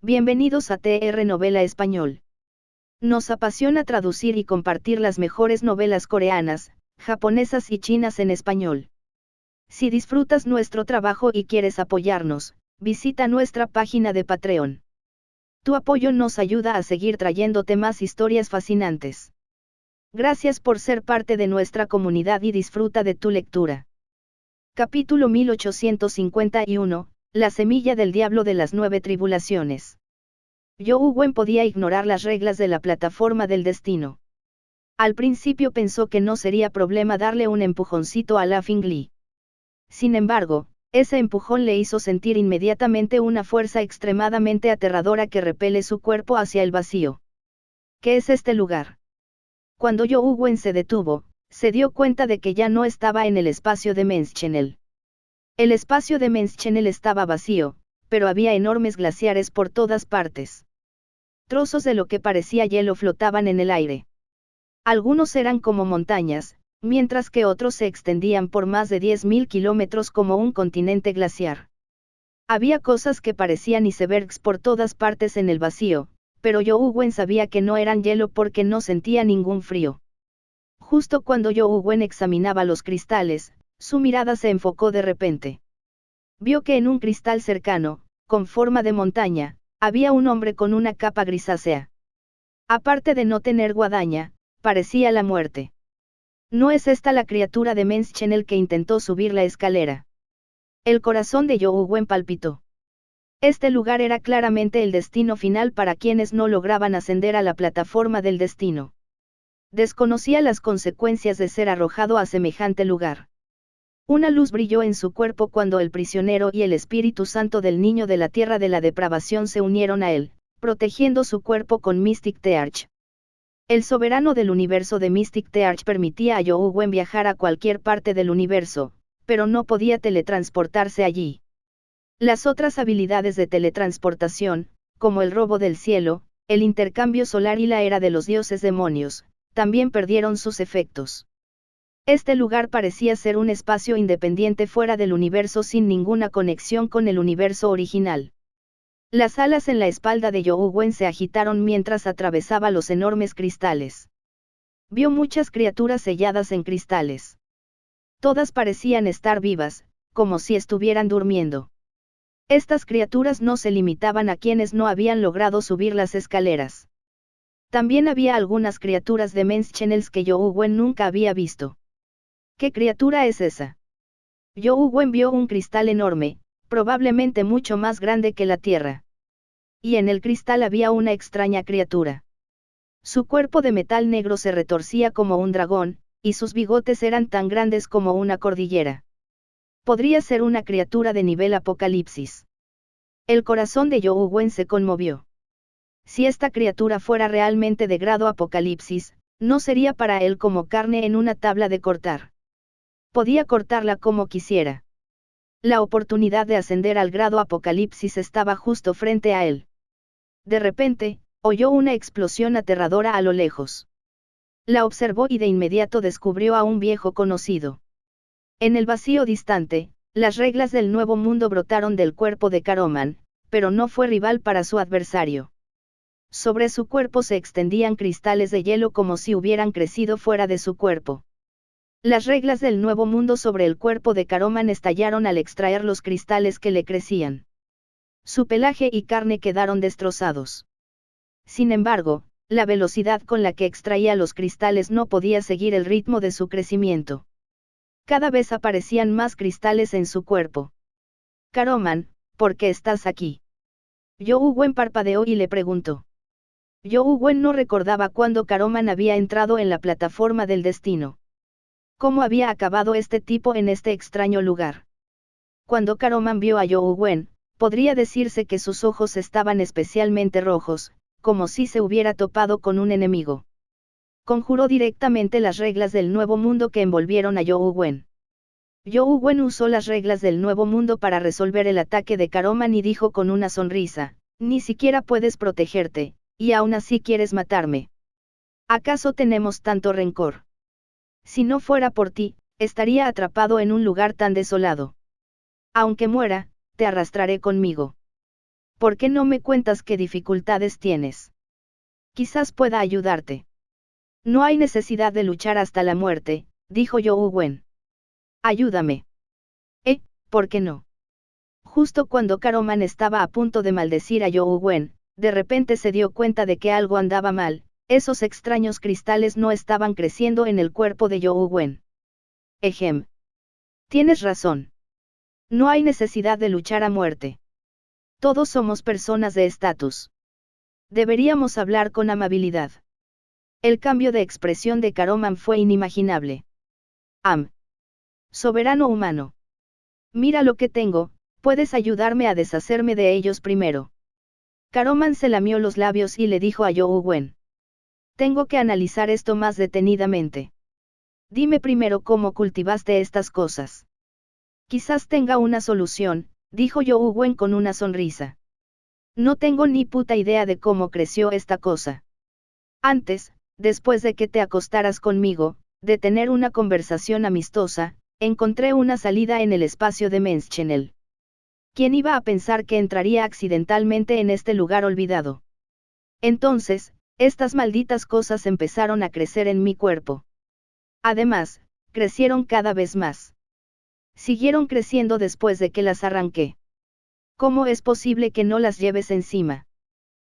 Bienvenidos a TR Novela Español. Nos apasiona traducir y compartir las mejores novelas coreanas, japonesas y chinas en español. Si disfrutas nuestro trabajo y quieres apoyarnos, visita nuestra página de Patreon. Tu apoyo nos ayuda a seguir trayéndote más historias fascinantes. Gracias por ser parte de nuestra comunidad y disfruta de tu lectura. Capítulo 1851, La semilla del diablo de las 9 tribulaciones. Yo Wen podía ignorar las reglas de la plataforma del destino. Al principio pensó que no sería problema darle un empujoncito a Laughing Lee. Sin embargo, ese empujón le hizo sentir inmediatamente una fuerza extremadamente aterradora que repele su cuerpo hacia el vacío. ¿Qué es este lugar? Cuando Yo Wen se detuvo, se dio cuenta de que ya no estaba en el espacio de Menschenel. El espacio de Menschenel estaba vacío, pero había enormes glaciares por todas partes. Trozos de lo que parecía hielo flotaban en el aire. Algunos eran como montañas, mientras que otros se extendían por más de 10.000 kilómetros como un continente glaciar. Había cosas que parecían icebergs por todas partes en el vacío, pero Yo Wen sabía que no eran hielo porque no sentía ningún frío. Justo cuando Yo Wen examinaba los cristales, su mirada se enfocó de repente. Vio que en un cristal cercano, con forma de montaña, había un hombre con una capa grisácea. Aparte de no tener guadaña, parecía la muerte. ¿No es esta la criatura de Menschenel que intentó subir la escalera? El corazón de Yo Wen palpitó. Este lugar era claramente el destino final para quienes no lograban ascender a la plataforma del destino. Desconocía las consecuencias de ser arrojado a semejante lugar. Una luz brilló en su cuerpo cuando el prisionero y el Espíritu Santo del Niño de la Tierra de la Depravación se unieron a él, protegiendo su cuerpo con Mystic Tearch. El soberano del universo de Mystic Tearch permitía a Yo Wen viajar a cualquier parte del universo, pero no podía teletransportarse allí. Las otras habilidades de teletransportación, como el robo del cielo, el intercambio solar y la era de los dioses demonios, también perdieron sus efectos. Este lugar parecía ser un espacio independiente fuera del universo sin ninguna conexión con el universo original. Las alas en la espalda de Yo Wen se agitaron mientras atravesaba los enormes cristales. Vio muchas criaturas selladas en cristales. Todas parecían estar vivas, como si estuvieran durmiendo. Estas criaturas no se limitaban a quienes no habían logrado subir las escaleras. También había algunas criaturas de Menschenels que Yo Wen nunca había visto. ¿Qué criatura es esa? Yo Wen vio un cristal enorme, probablemente mucho más grande que la Tierra. Y en el cristal había una extraña criatura. Su cuerpo de metal negro se retorcía como un dragón, y sus bigotes eran tan grandes como una cordillera. Podría ser una criatura de nivel apocalipsis. El corazón de Yo Wen se conmovió. Si esta criatura fuera realmente de grado apocalipsis, no sería para él como carne en una tabla de cortar. Podía cortarla como quisiera. La oportunidad de ascender al grado apocalipsis estaba justo frente a él. De repente, oyó una explosión aterradora a lo lejos. La observó y de inmediato descubrió a un viejo conocido. En el vacío distante, las reglas del nuevo mundo brotaron del cuerpo de Caroman, pero no fue rival para su adversario. Sobre su cuerpo se extendían cristales de hielo como si hubieran crecido fuera de su cuerpo. Las reglas del nuevo mundo sobre el cuerpo de Caroman estallaron al extraer los cristales que le crecían. Su pelaje y carne quedaron destrozados. Sin embargo, la velocidad con la que extraía los cristales no podía seguir el ritmo de su crecimiento. Cada vez aparecían más cristales en su cuerpo. Caroman, ¿por qué estás aquí? Yo Wen parpadeó y le preguntó. Yo Wen no recordaba cuándo Caroman había entrado en la plataforma del destino. ¿Cómo había acabado este tipo en este extraño lugar? Cuando Caroman vio a Yo Wen, podría decirse que sus ojos estaban especialmente rojos, como si se hubiera topado con un enemigo. Conjuró directamente las reglas del nuevo mundo que envolvieron a Yo Wen. Yo Wen usó las reglas del nuevo mundo para resolver el ataque de Caroman y dijo con una sonrisa, ni siquiera puedes protegerte, y aún así quieres matarme. ¿Acaso tenemos tanto rencor? Si no fuera por ti, estaría atrapado en un lugar tan desolado. Aunque muera, te arrastraré conmigo. ¿Por qué no me cuentas qué dificultades tienes? Quizás pueda ayudarte. No hay necesidad de luchar hasta la muerte, dijo Young Wen. Ayúdame. ¿Por qué no? Justo cuando Caroman estaba a punto de maldecir a Young Wen, de repente se dio cuenta de que algo andaba mal, esos extraños cristales no estaban creciendo en el cuerpo de Young Wen. Ejem. Tienes razón. No hay necesidad de luchar a muerte. Todos somos personas de estatus. Deberíamos hablar con amabilidad. El cambio de expresión de Caroman fue inimaginable. Soberano humano. Mira lo que tengo, puedes ayudarme a deshacerme de ellos primero. Caroman se lamió los labios y le dijo a Young Wen. Tengo que analizar esto más detenidamente. Dime primero cómo cultivaste estas cosas. Quizás tenga una solución, dijo Young Wen con una sonrisa. No tengo ni puta idea de cómo creció esta cosa. Antes, después de que te acostaras conmigo, de tener una conversación amistosa, encontré una salida en el espacio de Menschenel. ¿Quién iba a pensar que entraría accidentalmente en este lugar olvidado? Entonces, estas malditas cosas empezaron a crecer en mi cuerpo. Además, crecieron cada vez más. Siguieron creciendo después de que las arranqué. ¿Cómo es posible que no las lleves encima?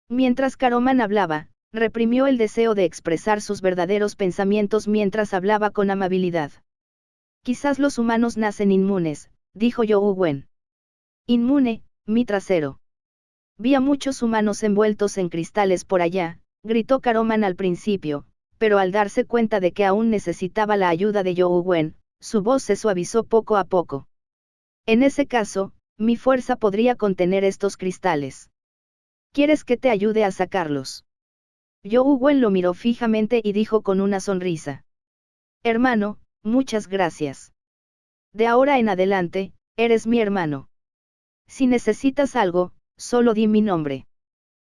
Mientras Caroman hablaba, reprimió el deseo de expresar sus verdaderos pensamientos mientras hablaba con amabilidad. Quizás los humanos nacen inmunes, dijo Young Wen. Inmune, mi trasero. Vi a muchos humanos envueltos en cristales por allá, gritó Caroman al principio, pero al darse cuenta de que aún necesitaba la ayuda de Young Wen, su voz se suavizó poco a poco. En ese caso, mi fuerza podría contener estos cristales. ¿Quieres que te ayude a sacarlos? Young Wen lo miró fijamente y dijo con una sonrisa. Hermano, muchas gracias. De ahora en adelante, eres mi hermano. Si necesitas algo, solo di mi nombre.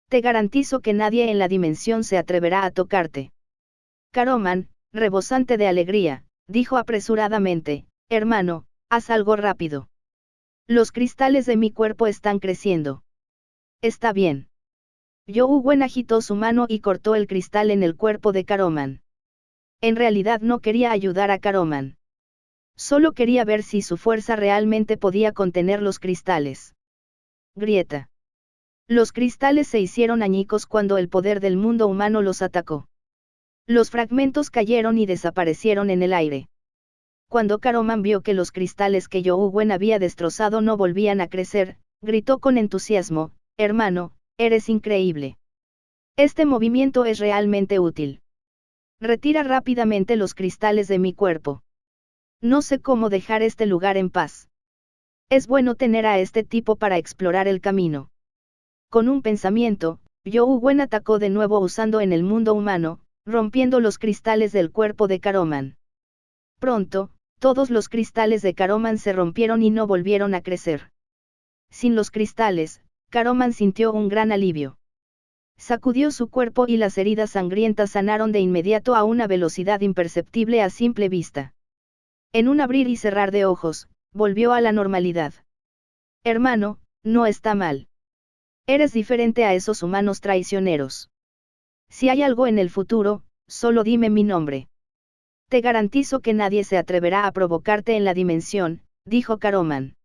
Te garantizo que nadie en la dimensión se atreverá a tocarte. Caroman, rebosante de alegría, dijo apresuradamente, hermano, haz algo rápido. Los cristales de mi cuerpo están creciendo. Está bien. Young Wen agitó su mano y cortó el cristal en el cuerpo de Caroman. En realidad no quería ayudar a Caroman. Solo quería ver si su fuerza realmente podía contener los cristales. Grieta. Los cristales se hicieron añicos cuando el poder del mundo humano los atacó. Los fragmentos cayeron y desaparecieron en el aire. Cuando Caroman vio que los cristales que Young Wen había destrozado no volvían a crecer, gritó con entusiasmo, hermano, eres increíble. Este movimiento es realmente útil. Retira rápidamente los cristales de mi cuerpo. No sé cómo dejar este lugar en paz. Es bueno tener a este tipo para explorar el camino. Con un pensamiento, Young Wen atacó de nuevo usando en el mundo humano, rompiendo los cristales del cuerpo de Caroman. Pronto, todos los cristales de Caroman se rompieron y no volvieron a crecer. Sin los cristales, Caroman sintió un gran alivio. Sacudió su cuerpo y las heridas sangrientas sanaron de inmediato a una velocidad imperceptible a simple vista. En un abrir y cerrar de ojos, volvió a la normalidad. Hermano, no está mal. Eres diferente a esos humanos traicioneros. Si hay algo en el futuro, solo dime mi nombre. Te garantizo que nadie se atreverá a provocarte en la dimensión, dijo Caroman.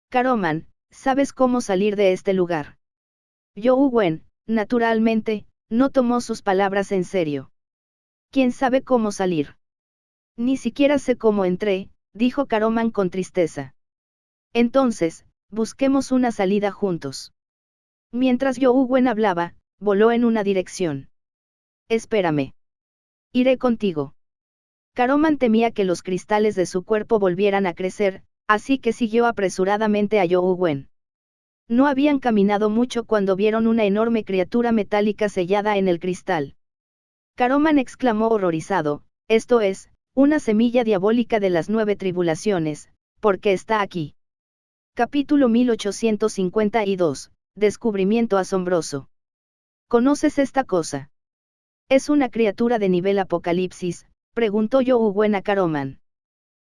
Caroman, ¿sabes cómo salir de este lugar? Young Wen, naturalmente, no tomó sus palabras en serio. ¿Quién sabe cómo salir? Ni siquiera sé cómo entré, dijo Caroman con tristeza. Entonces, busquemos una salida juntos. Mientras Young Wen hablaba, voló en una dirección. Espérame. Iré contigo. Caroman temía que los cristales de su cuerpo volvieran a crecer, así que siguió apresuradamente a Young Wen. No habían caminado mucho cuando vieron una enorme criatura metálica sellada en el cristal. Caroman exclamó horrorizado, esto es, una semilla diabólica de las 9 tribulaciones, ¿por qué está aquí? Capítulo 1852, Descubrimiento asombroso. ¿Conoces esta cosa? ¿Es una criatura de nivel apocalipsis?, preguntó Young Wen a Caroman.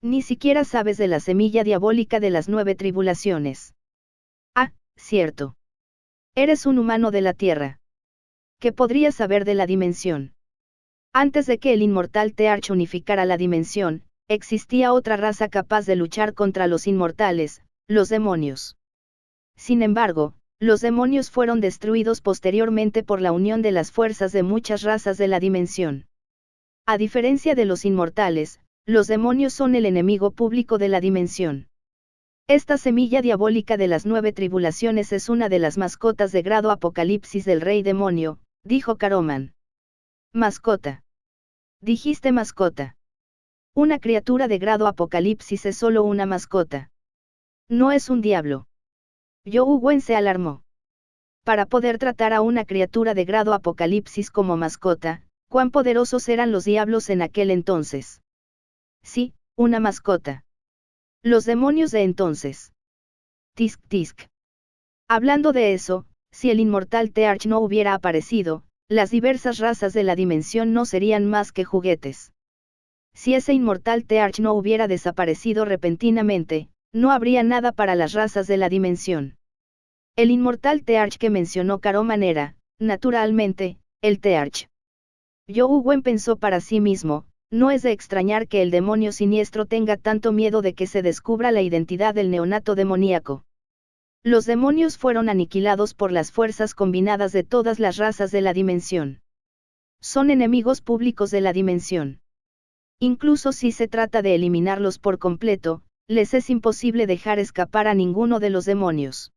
Ni siquiera sabes de la semilla diabólica de las 9 tribulaciones. Ah, cierto. Eres un humano de la Tierra. ¿Qué podrías saber de la dimensión? Antes de que el inmortal Tearch unificara la dimensión, existía otra raza capaz de luchar contra los inmortales, los demonios. Sin embargo, los demonios fueron destruidos posteriormente por la unión de las fuerzas de muchas razas de la dimensión. A diferencia de los inmortales, los demonios son el enemigo público de la dimensión. Esta semilla diabólica de las 9 tribulaciones es una de las mascotas de grado Apocalipsis del Rey Demonio, dijo Caroman. Mascota. Dijiste mascota. Una criatura de grado Apocalipsis es solo una mascota. No es un diablo. Yoú Wen se alarmó. Para poder tratar a una criatura de grado Apocalipsis como mascota, ¿cuán poderosos eran los diablos en aquel entonces? Sí, una mascota. Los demonios de entonces. Tisk tisk. Hablando de eso, si el inmortal Tearch no hubiera aparecido, las diversas razas de la dimensión no serían más que juguetes. Si ese inmortal Tearch no hubiera desaparecido repentinamente, no habría nada para las razas de la dimensión. El inmortal Tearch que mencionó Caroman era, naturalmente, el Tearch. Yoú Wen pensó para sí mismo, no es de extrañar que el demonio siniestro tenga tanto miedo de que se descubra la identidad del neonato demoníaco. Los demonios fueron aniquilados por las fuerzas combinadas de todas las razas de la dimensión. Son enemigos públicos de la dimensión. Incluso si se trata de eliminarlos por completo, les es imposible dejar escapar a ninguno de los demonios.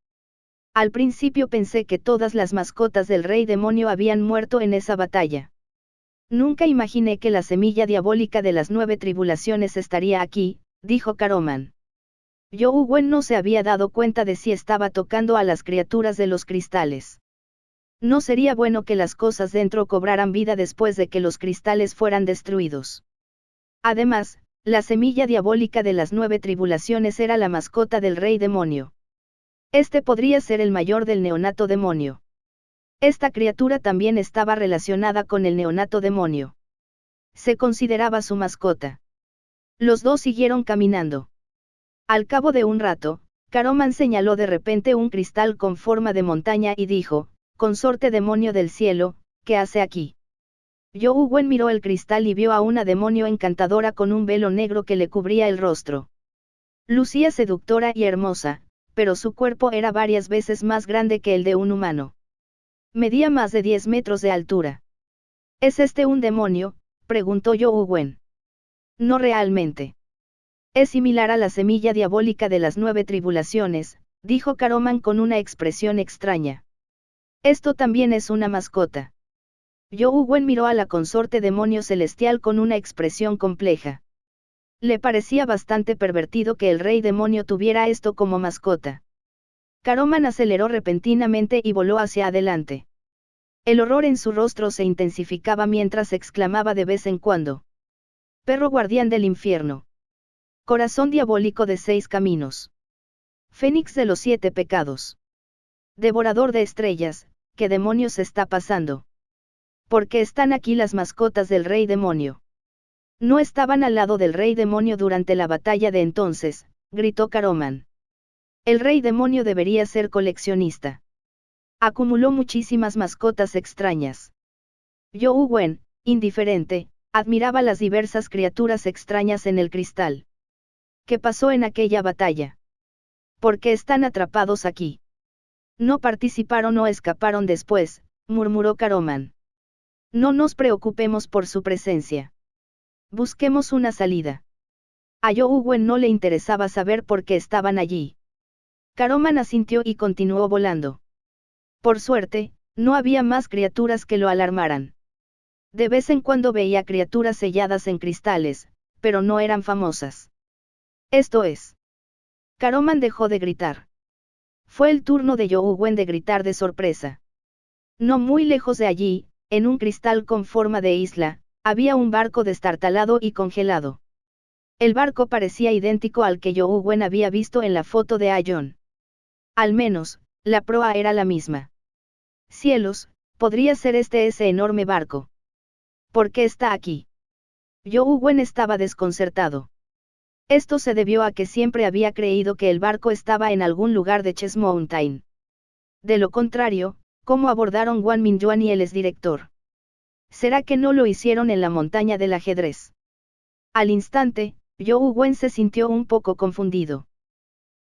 Al principio pensé que todas las mascotas del Rey Demonio habían muerto en esa batalla. Nunca imaginé que la semilla diabólica de las 9 tribulaciones estaría aquí, dijo Caroman. Yoú Wen no se había dado cuenta de si estaba tocando a las criaturas de los cristales. No sería bueno que las cosas dentro cobraran vida después de que los cristales fueran destruidos. Además, la semilla diabólica de las 9 tribulaciones era la mascota del Rey Demonio. Este podría ser el mayor del neonato demonio. Esta criatura también estaba relacionada con el neonato demonio. Se consideraba su mascota. Los dos siguieron caminando. Al cabo de un rato, Caroman señaló de repente un cristal con forma de montaña y dijo, «Consorte demonio del cielo, ¿qué hace aquí?» Yoú Wen miró el cristal y vio a una demonio encantadora con un velo negro que le cubría el rostro. Lucía seductora y hermosa, pero su cuerpo era varias veces más grande que el de un humano. Medía más de 10 metros de altura. ¿Es este un demonio?, preguntó Yoú Wen. No realmente. Es similar a la semilla diabólica de las 9 tribulaciones, dijo Caroman con una expresión extraña. Esto también es una mascota. Yoú Wen miró a la consorte demonio celestial con una expresión compleja. Le parecía bastante pervertido que el rey demonio tuviera esto como mascota. Caroman aceleró repentinamente y voló hacia adelante. El horror en su rostro se intensificaba mientras exclamaba de vez en cuando. Perro guardián del infierno. Corazón diabólico de 6 caminos. Fénix de los 7 pecados. Devorador de estrellas, ¿qué demonios está pasando? ¿Por qué están aquí las mascotas del rey demonio? No estaban al lado del rey demonio durante la batalla de entonces, gritó Caroman. El rey demonio debería ser coleccionista. Acumuló muchísimas mascotas extrañas. Yoú Wen, indiferente, admiraba las diversas criaturas extrañas en el cristal. ¿Qué pasó en aquella batalla? ¿Por qué están atrapados aquí? No participaron o escaparon después, murmuró Caroman. No nos preocupemos por su presencia. Busquemos una salida. A Yoú Wen no le interesaba saber por qué estaban allí. Caroman asintió y continuó volando. Por suerte, no había más criaturas que lo alarmaran. De vez en cuando veía criaturas selladas en cristales, pero no eran famosas. Esto es. Caroman dejó de gritar. Fue el turno de Yoú Wen de gritar de sorpresa. No muy lejos de allí, en un cristal con forma de isla, había un barco destartalado y congelado. El barco parecía idéntico al que Yoú Wen había visto en la foto de Aion. Al menos, la proa era la misma. Cielos, podría ser ese enorme barco. ¿Por qué está aquí? Yoú Wen estaba desconcertado. Esto se debió a que siempre había creído que el barco estaba en algún lugar de Chess Mountain. De lo contrario, ¿cómo abordaron Wang Mingyuan y el exdirector? ¿Será que no lo hicieron en la montaña del ajedrez? Al instante, Zhou Wen se sintió un poco confundido.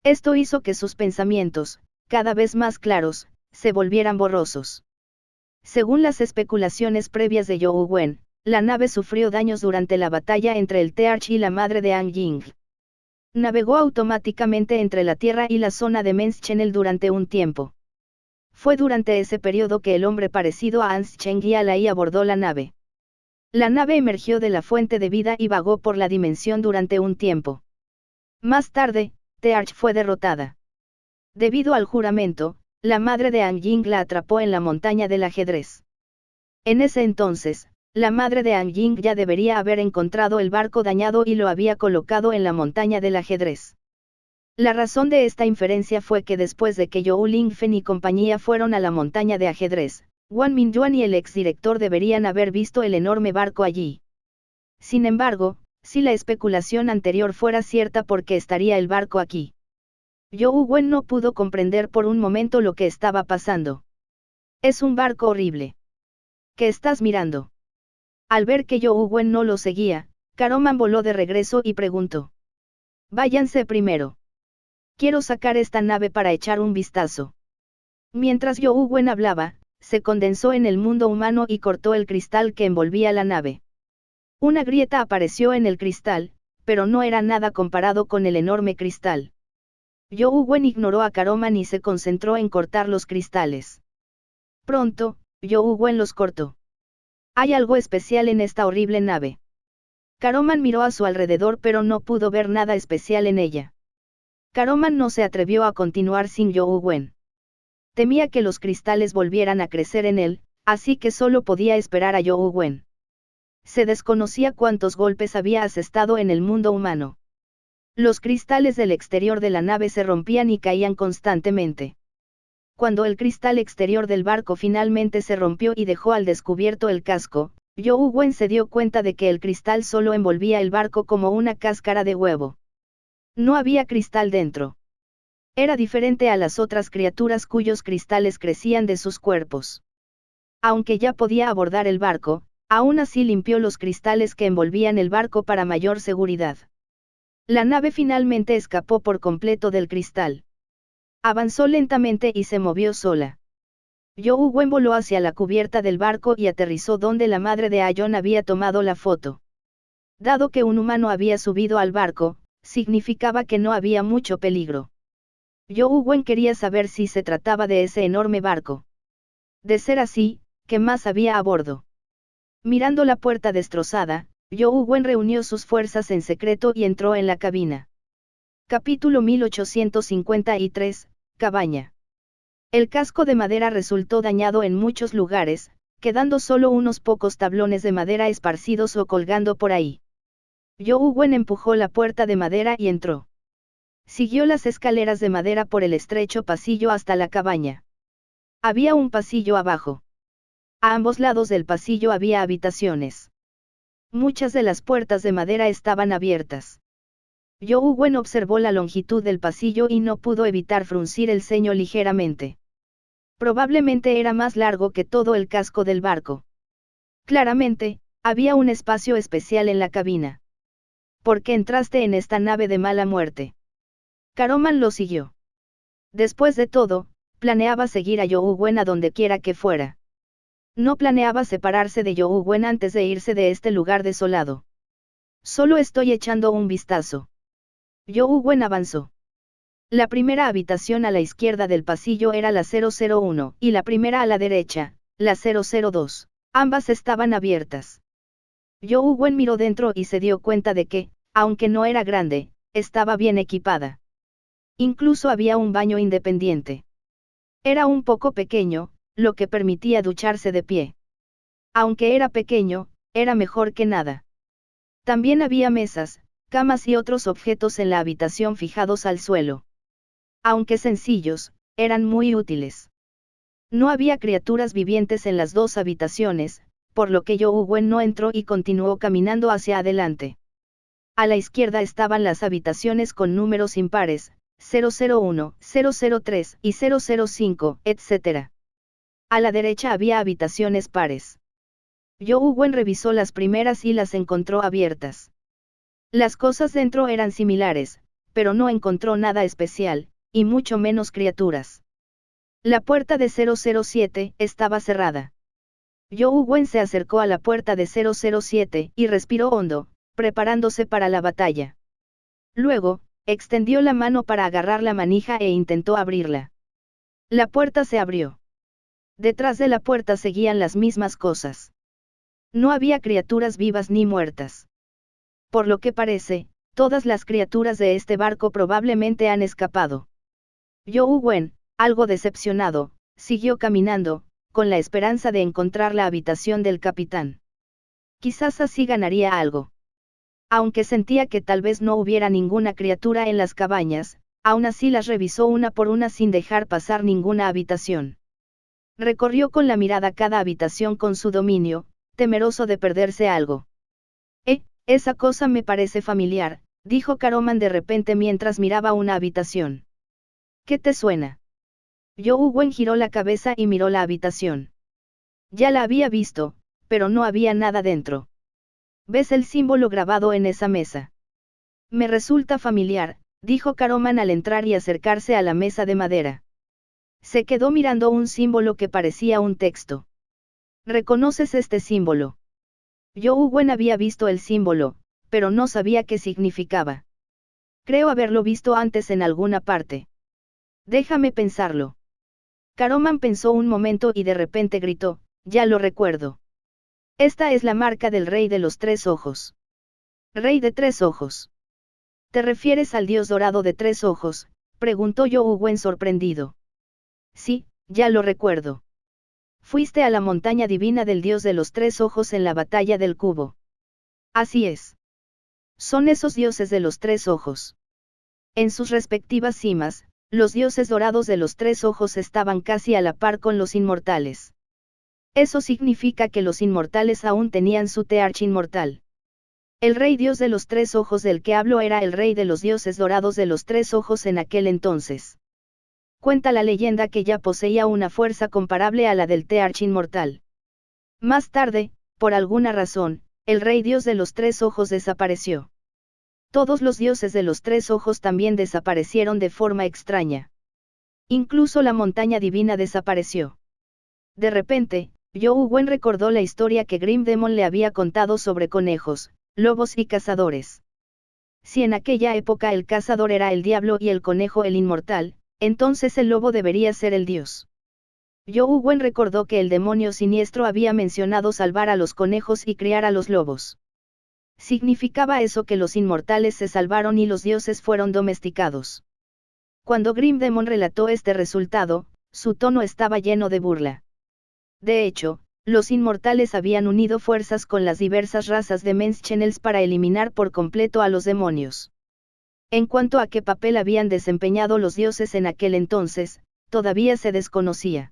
Esto hizo que sus pensamientos, cada vez más claros, se volvieran borrosos. Según las especulaciones previas de Zhou Wen, la nave sufrió daños durante la batalla entre el Tearch y la madre de Ang Ying. Navegó automáticamente entre la Tierra y la zona de Mens Channel durante un tiempo. Fue durante ese periodo que el hombre parecido a Ans Cheng Alai abordó la nave. La nave emergió de la fuente de vida y vagó por la dimensión durante un tiempo. Más tarde, Tearch fue derrotada. Debido al juramento, la madre de Ang Ying la atrapó en la montaña del ajedrez. En ese entonces, la madre de Ang Ying ya debería haber encontrado el barco dañado y lo había colocado en la montaña del ajedrez. La razón de esta inferencia fue que después de que Zhou Lingfen y compañía fueron a la montaña de ajedrez, Wang Mingyuan y el exdirector deberían haber visto el enorme barco allí. Sin embargo, si la especulación anterior fuera cierta, ¿por qué estaría el barco aquí? Zhou Wen no pudo comprender por un momento lo que estaba pasando. Es un barco horrible. ¿Qué estás mirando? Al ver que Zhou Wen no lo seguía, Caroman voló de regreso y preguntó. Váyanse primero. Quiero sacar esta nave para echar un vistazo. Mientras Zhou Wen hablaba, se condensó en el mundo humano y cortó el cristal que envolvía la nave. Una grieta apareció en el cristal, pero no era nada comparado con el enorme cristal. Zhou Wen ignoró a Caroman y se concentró en cortar los cristales. Pronto, Zhou Wen los cortó. Hay algo especial en esta horrible nave. Caroman miró a su alrededor pero no pudo ver nada especial en ella. Caroman no se atrevió a continuar sin Zhou Wen. Temía que los cristales volvieran a crecer en él, así que solo podía esperar a Zhou Wen. Se desconocía cuántos golpes había asestado en el mundo humano. Los cristales del exterior de la nave se rompían y caían constantemente. Cuando el cristal exterior del barco finalmente se rompió y dejó al descubierto el casco, Zhou Wen se dio cuenta de que el cristal solo envolvía el barco como una cáscara de huevo. No había cristal dentro. Era diferente a las otras criaturas cuyos cristales crecían de sus cuerpos. Aunque ya podía abordar el barco, aún así limpió los cristales que envolvían el barco para mayor seguridad. La nave finalmente escapó por completo del cristal. Avanzó lentamente y se movió sola. Zhou Wen voló hacia la cubierta del barco y aterrizó donde la madre de Aion había tomado la foto. Dado que un humano había subido al barco, significaba que no había mucho peligro. Zhou Wen quería saber si se trataba de ese enorme barco. De ser así, ¿qué más había a bordo? Mirando la puerta destrozada, Zhou Wen reunió sus fuerzas en secreto y entró en la cabina. Capítulo 1853, Cabaña. El casco de madera resultó dañado en muchos lugares, quedando solo unos pocos tablones de madera esparcidos o colgando por ahí. Zhou Wen empujó la puerta de madera y entró. Siguió las escaleras de madera por el estrecho pasillo hasta la cabaña. Había un pasillo abajo. A ambos lados del pasillo había habitaciones. Muchas de las puertas de madera estaban abiertas. Zhou Wen observó la longitud del pasillo y no pudo evitar fruncir el ceño ligeramente. Probablemente era más largo que todo el casco del barco. Claramente, había un espacio especial en la cabina. ¿Por qué entraste en esta nave de mala muerte? Caroman lo siguió. Después de todo, planeaba seguir a Zhou Wen a donde quiera que fuera. No planeaba separarse de Zhou Wen antes de irse de este lugar desolado. Solo estoy echando un vistazo. Zhou Wen avanzó. La primera habitación a la izquierda del pasillo era la 001, y la primera a la derecha, la 002. Ambas estaban abiertas. Zhou Wen miró dentro y se dio cuenta de que, aunque no era grande, estaba bien equipada. Incluso había un baño independiente. Era un poco pequeño, lo que permitía ducharse de pie. Aunque era pequeño, era mejor que nada. También había mesas, camas y otros objetos en la habitación fijados al suelo. Aunque sencillos, eran muy útiles. No había criaturas vivientes en las dos habitaciones, por lo que Zhou Wen no entró y continuó caminando hacia adelante. A la izquierda estaban las habitaciones con números impares, 001, 003 y 005, etc. A la derecha había habitaciones pares. Young Wen revisó las primeras y las encontró abiertas. Las cosas dentro eran similares, pero no encontró nada especial, y mucho menos criaturas. La puerta de 007 estaba cerrada. Young Wen se acercó a la puerta de 007 y respiró hondo, preparándose para la batalla. Luego, extendió la mano para agarrar la manija e intentó abrirla. La puerta se abrió. Detrás de la puerta seguían las mismas cosas. No había criaturas vivas ni muertas. Por lo que parece, todas las criaturas de este barco probablemente han escapado. Young Wen, algo decepcionado, siguió caminando, con la esperanza de encontrar la habitación del capitán. Quizás así ganaría algo. Aunque sentía que tal vez no hubiera ninguna criatura en las cabañas, aún así las revisó una por una sin dejar pasar ninguna habitación. Recorrió con la mirada cada habitación con su dominio, temeroso de perderse algo. Esa cosa me parece familiar, dijo Caroman de repente mientras miraba una habitación. ¿Qué te suena? Young Wen giró la cabeza y miró la habitación. Ya la había visto, pero no había nada dentro. ¿Ves el símbolo grabado en esa mesa? Me resulta familiar, dijo Caroman al entrar y acercarse a la mesa de madera. Se quedó mirando un símbolo que parecía un texto. ¿Reconoces este símbolo? Young Wen había visto el símbolo, pero no sabía qué significaba. Creo haberlo visto antes en alguna parte. Déjame pensarlo. Caroman pensó un momento y de repente gritó, ya lo recuerdo. Esta es la marca del rey de los tres ojos. Rey de tres ojos. ¿Te refieres al dios dorado de tres ojos?, preguntó Young Wen sorprendido. Sí, ya lo recuerdo. Fuiste a la montaña divina del dios de los tres ojos en la batalla del cubo. Así es. Son esos dioses de los tres ojos. En sus respectivas cimas, los dioses dorados de los tres ojos estaban casi a la par con los inmortales. Eso significa que los inmortales aún tenían su Tearch inmortal. El rey dios de los tres ojos del que hablo era el rey de los dioses dorados de los tres ojos en aquel entonces. Cuenta la leyenda que ya poseía una fuerza comparable a la del Tearch inmortal. Más tarde, por alguna razón, el rey dios de los tres ojos desapareció. Todos los dioses de los tres ojos también desaparecieron de forma extraña. Incluso la montaña divina desapareció. De repente, Young Wen recordó la historia que Grim Demon le había contado sobre conejos, lobos y cazadores. Si en aquella época el cazador era el diablo y el conejo el inmortal, entonces el lobo debería ser el dios. Young Wen recordó que el demonio siniestro había mencionado salvar a los conejos y criar a los lobos. ¿Significaba eso que los inmortales se salvaron y los dioses fueron domesticados? Cuando Grim Demon relató este resultado, su tono estaba lleno de burla. De hecho, los inmortales habían unido fuerzas con las diversas razas de Menschenels para eliminar por completo a los demonios. En cuanto a qué papel habían desempeñado los dioses en aquel entonces, todavía se desconocía.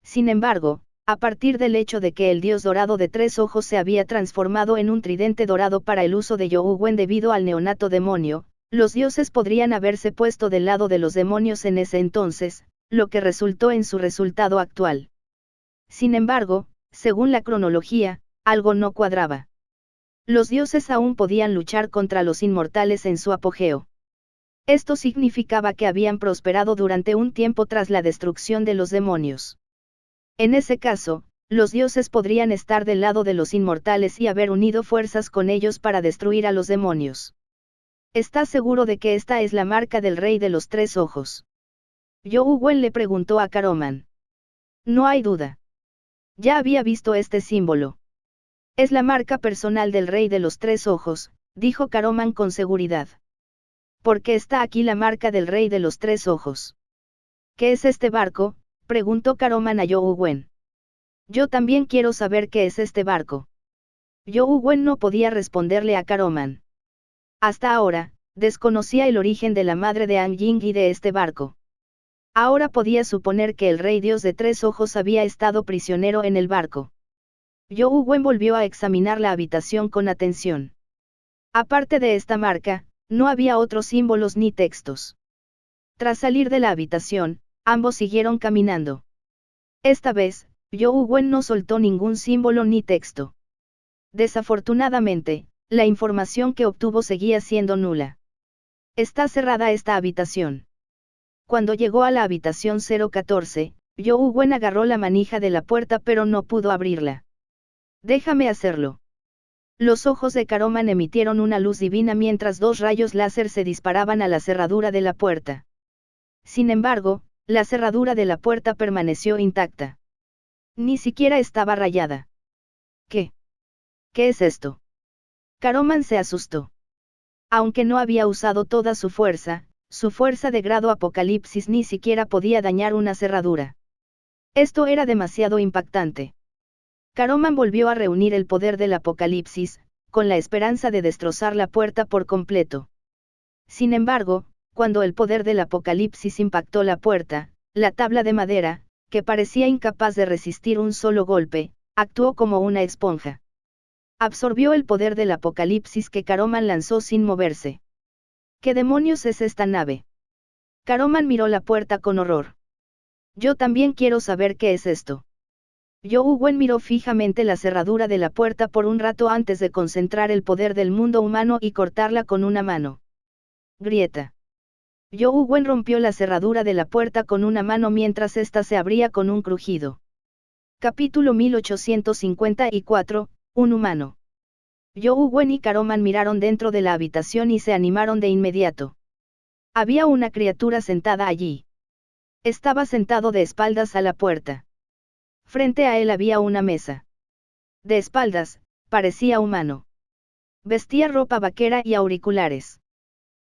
Sin embargo, a partir del hecho de que el dios dorado de tres ojos se había transformado en un tridente dorado para el uso de Young Wen debido al neonato demonio, los dioses podrían haberse puesto del lado de los demonios en ese entonces, lo que resultó en su resultado actual. Sin embargo, según la cronología, algo no cuadraba. Los dioses aún podían luchar contra los inmortales en su apogeo. Esto significaba que habían prosperado durante un tiempo tras la destrucción de los demonios. En ese caso, los dioses podrían estar del lado de los inmortales y haber unido fuerzas con ellos para destruir a los demonios. ¿Estás seguro de que esta es la marca del rey de los tres ojos? Young Wen le preguntó a Caroman. No hay duda. Ya había visto este símbolo. Es la marca personal del rey de los tres ojos, dijo Caroman con seguridad. ¿Por qué está aquí la marca del rey de los tres ojos? ¿Qué es este barco?, preguntó Caroman a Young Wen. Yo también quiero saber qué es este barco. Young Wen no podía responderle a Caroman. Hasta ahora, desconocía el origen de la madre de Ang Ying y de este barco. Ahora podía suponer que el rey dios de tres ojos había estado prisionero en el barco. Young Wen volvió a examinar la habitación con atención. Aparte de esta marca, no había otros símbolos ni textos. Tras salir de la habitación, ambos siguieron caminando. Esta vez, Young Wen no soltó ningún símbolo ni texto. Desafortunadamente, la información que obtuvo seguía siendo nula. Está cerrada esta habitación. Cuando llegó a la habitación 014, Young Wen agarró la manija de la puerta pero no pudo abrirla. Déjame hacerlo. Los ojos de Caroman emitieron una luz divina mientras dos rayos láser se disparaban a la cerradura de la puerta. Sin embargo, la cerradura de la puerta permaneció intacta. Ni siquiera estaba rayada. ¿Qué? ¿Qué es esto? Caroman se asustó. Aunque no había usado toda su fuerza de grado Apocalipsis ni siquiera podía dañar una cerradura. Esto era demasiado impactante. Caroman volvió a reunir el poder del Apocalipsis, con la esperanza de destrozar la puerta por completo. Sin embargo, cuando el poder del Apocalipsis impactó la puerta, la tabla de madera, que parecía incapaz de resistir un solo golpe, actuó como una esponja. Absorbió el poder del Apocalipsis que Caroman lanzó sin moverse. ¿Qué demonios es esta nave? Caroman miró la puerta con horror. Yo también quiero saber qué es esto. Young Wen miró fijamente la cerradura de la puerta por un rato antes de concentrar el poder del mundo humano y cortarla con una mano. Grieta. Young Wen rompió la cerradura de la puerta con una mano mientras ésta se abría con un crujido. Capítulo 1854, un humano. Young Wen y Caroman miraron dentro de la habitación y se animaron de inmediato. Había una criatura sentada allí. Estaba sentado de espaldas a la puerta. Frente a él había una mesa. De espaldas, parecía humano. Vestía ropa vaquera y auriculares.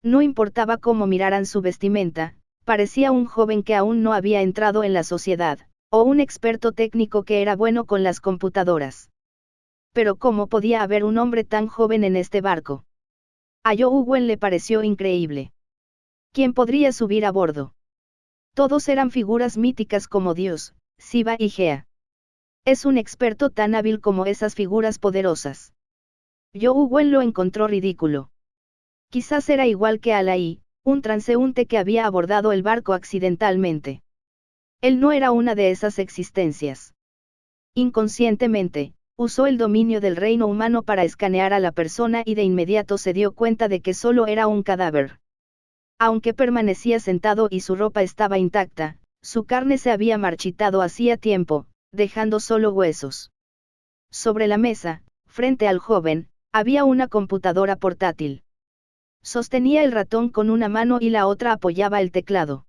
No importaba cómo miraran su vestimenta, parecía un joven que aún no había entrado en la sociedad, o un experto técnico que era bueno con las computadoras. Pero ¿cómo podía haber un hombre tan joven en este barco? A Young Wen le pareció increíble. ¿Quién podría subir a bordo? Todos eran figuras míticas como Dios, Shiva y Gea. Es un experto tan hábil como esas figuras poderosas. Young Wen lo encontró ridículo. Quizás era igual que Alai, un transeúnte que había abordado el barco accidentalmente. Él no era una de esas existencias. Inconscientemente, usó el dominio del reino humano para escanear a la persona y de inmediato se dio cuenta de que solo era un cadáver. Aunque permanecía sentado y su ropa estaba intacta, su carne se había marchitado hacía tiempo, dejando solo huesos. Sobre la mesa, frente al joven, había una computadora portátil. Sostenía el ratón con una mano y la otra apoyaba el teclado.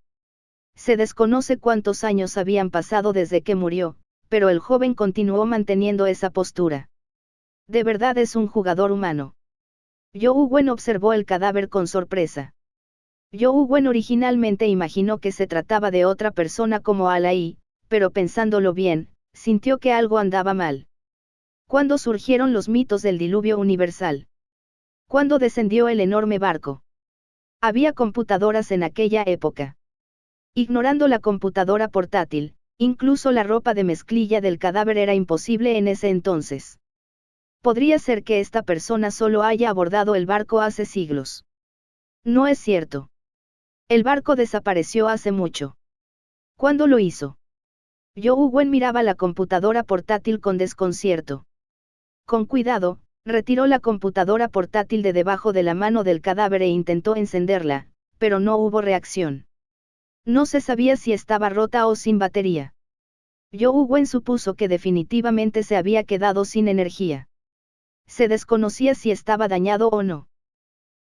Se desconoce cuántos años habían pasado desde que murió, pero el joven continuó manteniendo esa postura. De verdad es un jugador humano. Young Wen observó el cadáver con sorpresa. Young Wen originalmente imaginó que se trataba de otra persona como Alai, pero pensándolo bien, sintió que algo andaba mal. ¿Cuándo surgieron los mitos del diluvio universal? ¿Cuándo descendió el enorme barco? Había computadoras en aquella época. Ignorando la computadora portátil, incluso la ropa de mezclilla del cadáver era imposible en ese entonces. Podría ser que esta persona solo haya abordado el barco hace siglos. No es cierto. El barco desapareció hace mucho. ¿Cuándo lo hizo? Young Wen miraba la computadora portátil con desconcierto. Con cuidado, retiró la computadora portátil de debajo de la mano del cadáver e intentó encenderla, pero no hubo reacción. No se sabía si estaba rota o sin batería. Young Wen supuso que definitivamente se había quedado sin energía. Se desconocía si estaba dañado o no.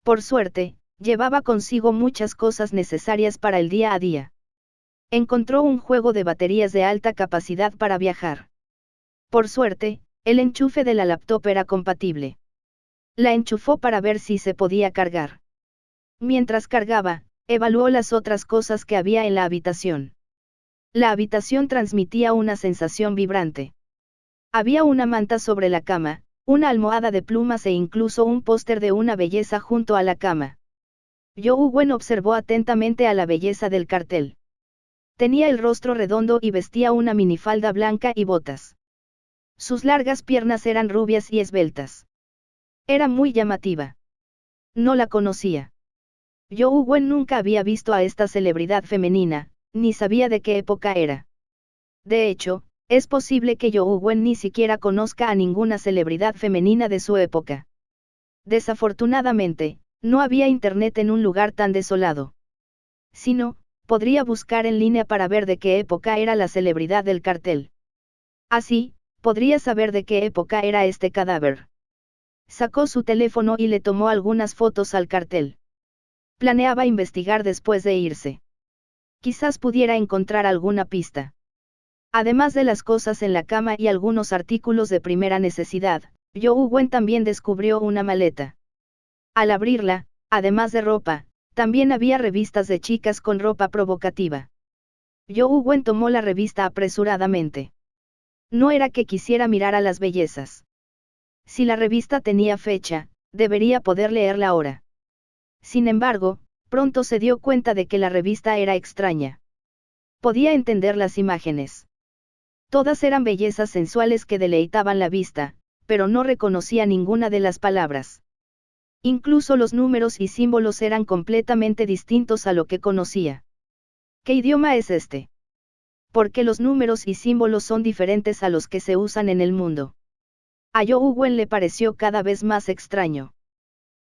Por suerte, llevaba consigo muchas cosas necesarias para el día a día. Encontró un juego de baterías de alta capacidad para viajar. Por suerte, el enchufe de la laptop era compatible. La enchufó para ver si se podía cargar. Mientras cargaba, evaluó las otras cosas que había en la habitación. La habitación transmitía una sensación vibrante. Había una manta sobre la cama, una almohada de plumas e incluso un póster de una belleza junto a la cama. Young Wen observó atentamente a la belleza del cartel. Tenía el rostro redondo y vestía una minifalda blanca y botas. Sus largas piernas eran rubias y esbeltas. Era muy llamativa. No la conocía. Youwen Wen nunca había visto a esta celebridad femenina, ni sabía de qué época era. De hecho, es posible que Youwen Wen ni siquiera conozca a ninguna celebridad femenina de su época. Desafortunadamente, no había internet en un lugar tan desolado. Si no, podría buscar en línea para ver de qué época era la celebridad del cartel. Así, podría saber de qué época era este cadáver. Sacó su teléfono y le tomó algunas fotos al cartel. Planeaba investigar después de irse. Quizás pudiera encontrar alguna pista. Además de las cosas en la cama y algunos artículos de primera necesidad, Youwen Wen también descubrió una maleta. Al abrirla, además de ropa, también había revistas de chicas con ropa provocativa. Youwen Wen tomó la revista apresuradamente. No era que quisiera mirar a las bellezas. Si la revista tenía fecha, debería poder leerla ahora. Sin embargo, pronto se dio cuenta de que la revista era extraña. Podía entender las imágenes. Todas eran bellezas sensuales que deleitaban la vista, pero no reconocía ninguna de las palabras. Incluso los números y símbolos eran completamente distintos a lo que conocía. ¿Qué idioma es este? ¿Por qué los números y símbolos son diferentes a los que se usan en el mundo? A Youwen Wen le pareció cada vez más extraño.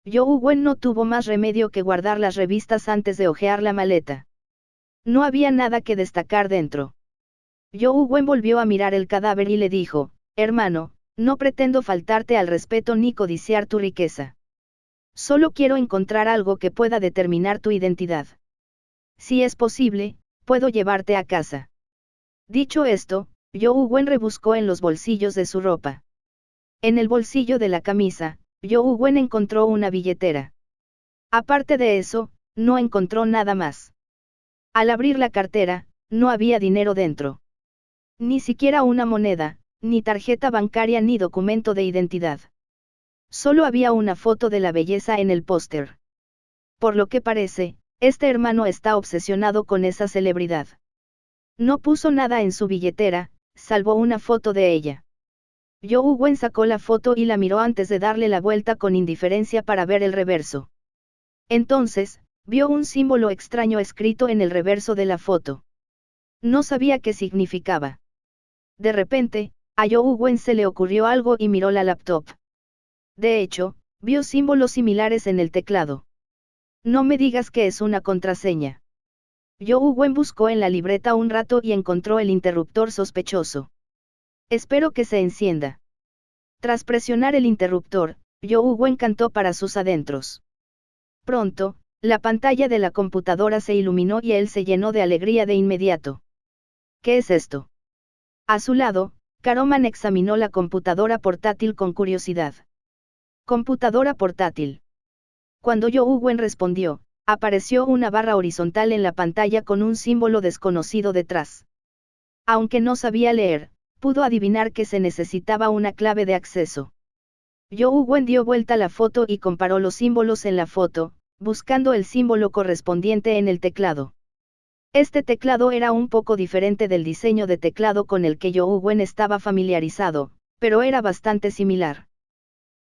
Youwen Wen no tuvo más remedio que guardar las revistas antes de hojear la maleta. No había nada que destacar dentro. Youwen Wen volvió a mirar el cadáver y le dijo, hermano, no pretendo faltarte al respeto ni codiciar tu riqueza. Solo quiero encontrar algo que pueda determinar tu identidad. Si es posible, puedo llevarte a casa. Dicho esto, Youwen Wen rebuscó en los bolsillos de su ropa. En el bolsillo de la camisa, Youwen Wen encontró una billetera. Aparte de eso, no encontró nada más. Al abrir la cartera, no había dinero dentro. Ni siquiera una moneda, ni tarjeta bancaria ni documento de identidad. Solo había una foto de la belleza en el póster. Por lo que parece, este hermano está obsesionado con esa celebridad. No puso nada en su billetera, salvo una foto de ella. Youwen Wen sacó la foto y la miró antes de darle la vuelta con indiferencia para ver el reverso. Entonces, vio un símbolo extraño escrito en el reverso de la foto. No sabía qué significaba. De repente, a Youwen Wen se le ocurrió algo y miró la laptop. De hecho, vio símbolos similares en el teclado. No me digas que es una contraseña. Youwen Wen buscó en la libreta un rato y encontró el interruptor sospechoso. Espero que se encienda. Tras presionar el interruptor, Youwen Wen cantó para sus adentros. Pronto, la pantalla de la computadora se iluminó y él se llenó de alegría de inmediato. ¿Qué es esto? A su lado, Caroman examinó la computadora portátil con curiosidad. Computadora portátil. Cuando Youwen Wen respondió, apareció una barra horizontal en la pantalla con un símbolo desconocido detrás. Aunque no sabía leer, pudo adivinar que se necesitaba una clave de acceso. Youwen Wen dio vuelta la foto y comparó los símbolos en la foto, buscando el símbolo correspondiente en el teclado. Este teclado era un poco diferente del diseño de teclado con el que Youwen Wen estaba familiarizado, pero era bastante similar.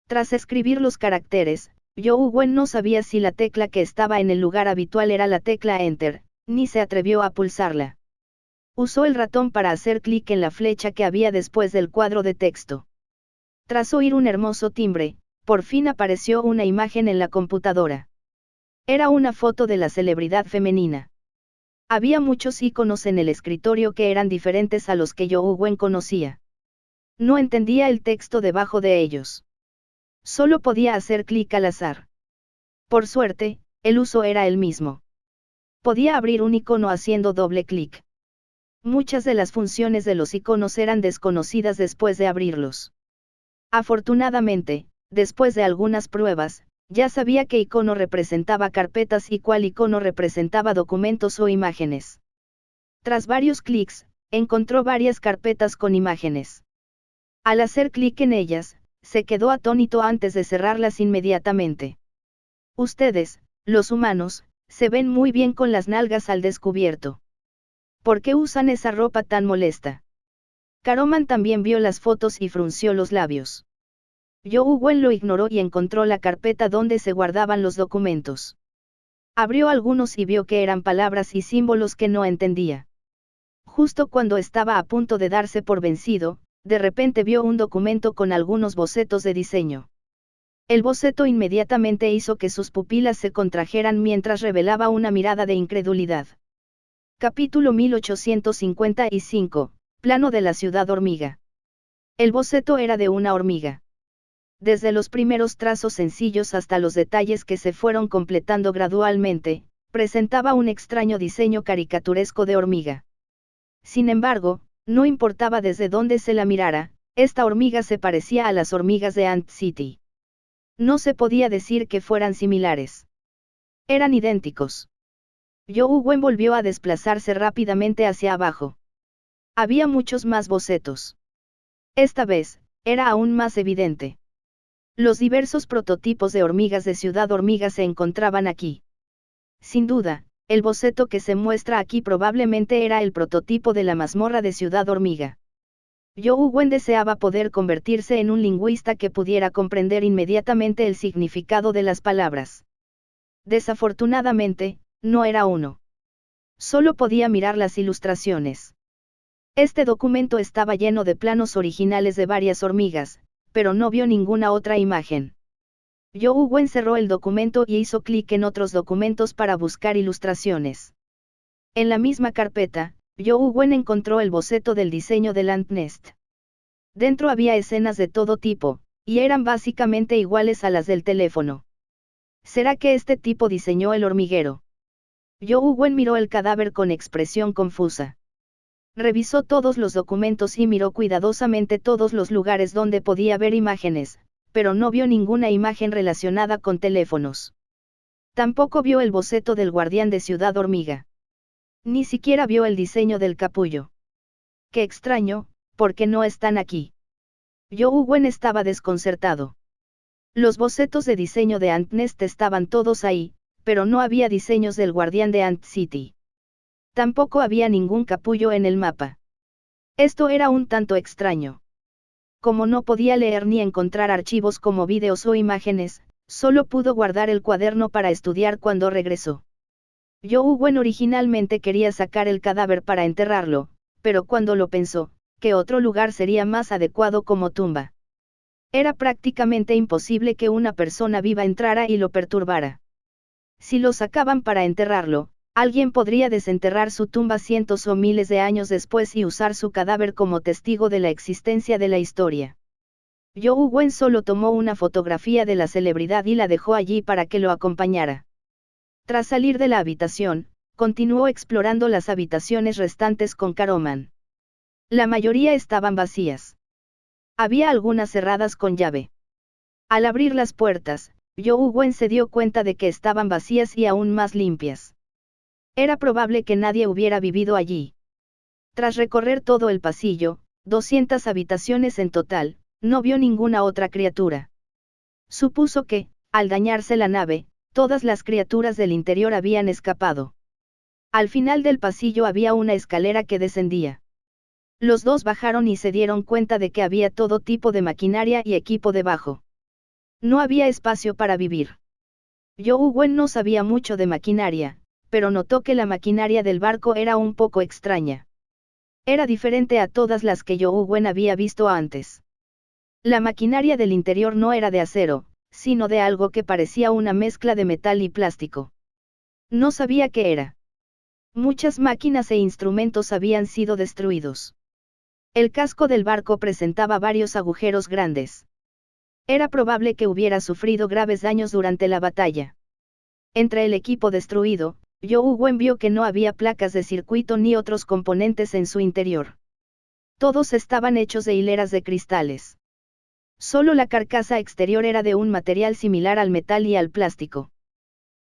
Tras escribir los caracteres, Youwen Wen no sabía si la tecla que estaba en el lugar habitual era la tecla Enter, ni se atrevió a pulsarla. Usó el ratón para hacer clic en la flecha que había después del cuadro de texto. Tras oír un hermoso timbre, por fin apareció una imagen en la computadora. Era una foto de la celebridad femenina. Había muchos iconos en el escritorio que eran diferentes a los que Youwen Wen conocía. No entendía el texto debajo de ellos. Solo podía hacer clic al azar. Por suerte, el uso era el mismo. Podía abrir un icono haciendo doble clic. Muchas de las funciones de los iconos eran desconocidas después de abrirlos. Afortunadamente, después de algunas pruebas, ya sabía qué icono representaba carpetas y cuál icono representaba documentos o imágenes. Tras varios clics, encontró varias carpetas con imágenes. Al hacer clic en ellas, se quedó atónito antes de cerrarlas inmediatamente. Ustedes, los humanos, se ven muy bien con las nalgas al descubierto. ¿Por qué usan esa ropa tan molesta? Caroman también vio las fotos y frunció los labios. Youwen Wen lo ignoró y encontró la carpeta donde se guardaban los documentos. Abrió algunos y vio que eran palabras y símbolos que no entendía. Justo cuando estaba a punto de darse por vencido, de repente vio un documento con algunos bocetos de diseño. El boceto inmediatamente hizo que sus pupilas se contrajeran mientras revelaba una mirada de incredulidad. Capítulo 1855, Plano de la ciudad hormiga. El boceto era de una hormiga. Desde los primeros trazos sencillos hasta los detalles que se fueron completando gradualmente, presentaba un extraño diseño caricaturesco de hormiga. Sin embargo, no importaba desde dónde se la mirara, esta hormiga se parecía a las hormigas de Ant City. No se podía decir que fueran similares. Eran idénticos. Young Wen volvió a desplazarse rápidamente hacia abajo. Había muchos más bocetos. Esta vez, era aún más evidente. Los diversos prototipos de hormigas de Ciudad Hormiga se encontraban aquí. Sin duda, el boceto que se muestra aquí probablemente era el prototipo de la mazmorra de Ciudad Hormiga. Young Wen deseaba poder convertirse en un lingüista que pudiera comprender inmediatamente el significado de las palabras. Desafortunadamente, no era uno. Solo podía mirar las ilustraciones. Este documento estaba lleno de planos originales de varias hormigas, pero no vio ninguna otra imagen. Young Wen cerró el documento y hizo clic en otros documentos para buscar ilustraciones. En la misma carpeta, Young Wen encontró el boceto del diseño del Ant Nest. Dentro había escenas de todo tipo, y eran básicamente iguales a las del teléfono. ¿Será que este tipo diseñó el hormiguero? Young Wen miró el cadáver con expresión confusa. Revisó todos los documentos y miró cuidadosamente todos los lugares donde podía ver imágenes, pero no vio ninguna imagen relacionada con teléfonos. Tampoco vio el boceto del guardián de Ciudad Hormiga. Ni siquiera vio el diseño del capullo. Qué extraño, ¿por qué no están aquí? Young Wen estaba desconcertado. Los bocetos de diseño de Ant Nest estaban todos ahí, pero no había diseños del guardián de Ant City. Tampoco había ningún capullo en el mapa. Esto era un tanto extraño. Como no podía leer ni encontrar archivos como vídeos o imágenes, solo pudo guardar el cuaderno para estudiar cuando regresó. Young Wen originalmente quería sacar el cadáver para enterrarlo, pero cuando lo pensó, ¿qué otro lugar sería más adecuado como tumba? Era prácticamente imposible que una persona viva entrara y lo perturbara. Si lo sacaban para enterrarlo, alguien podría desenterrar su tumba cientos o miles de años después y usar su cadáver como testigo de la existencia de la historia. Young Wen solo tomó una fotografía de la celebridad y la dejó allí para que lo acompañara. Tras salir de la habitación, continuó explorando las habitaciones restantes con Caroman. La mayoría estaban vacías. Había algunas cerradas con llave. Al abrir las puertas, Young Wen se dio cuenta de que estaban vacías y aún más limpias. Era probable que nadie hubiera vivido allí. Tras recorrer todo el pasillo, 200 habitaciones en total, no vio ninguna otra criatura. Supuso que, al dañarse la nave, todas las criaturas del interior habían escapado. Al final del pasillo había una escalera que descendía. Los dos bajaron y se dieron cuenta de que había todo tipo de maquinaria y equipo debajo. No había espacio para vivir. Young Wen no sabía mucho de maquinaria, pero notó que la maquinaria del barco era un poco extraña. Era diferente a todas las que Young Wen había visto antes. La maquinaria del interior no era de acero, sino de algo que parecía una mezcla de metal y plástico. No sabía qué era. Muchas máquinas e instrumentos habían sido destruidos. El casco del barco presentaba varios agujeros grandes. Era probable que hubiera sufrido graves daños durante la batalla. Entre el equipo destruido, Young Wen vio que no había placas de circuito ni otros componentes en su interior. Todos estaban hechos de hileras de cristales. Solo la carcasa exterior era de un material similar al metal y al plástico.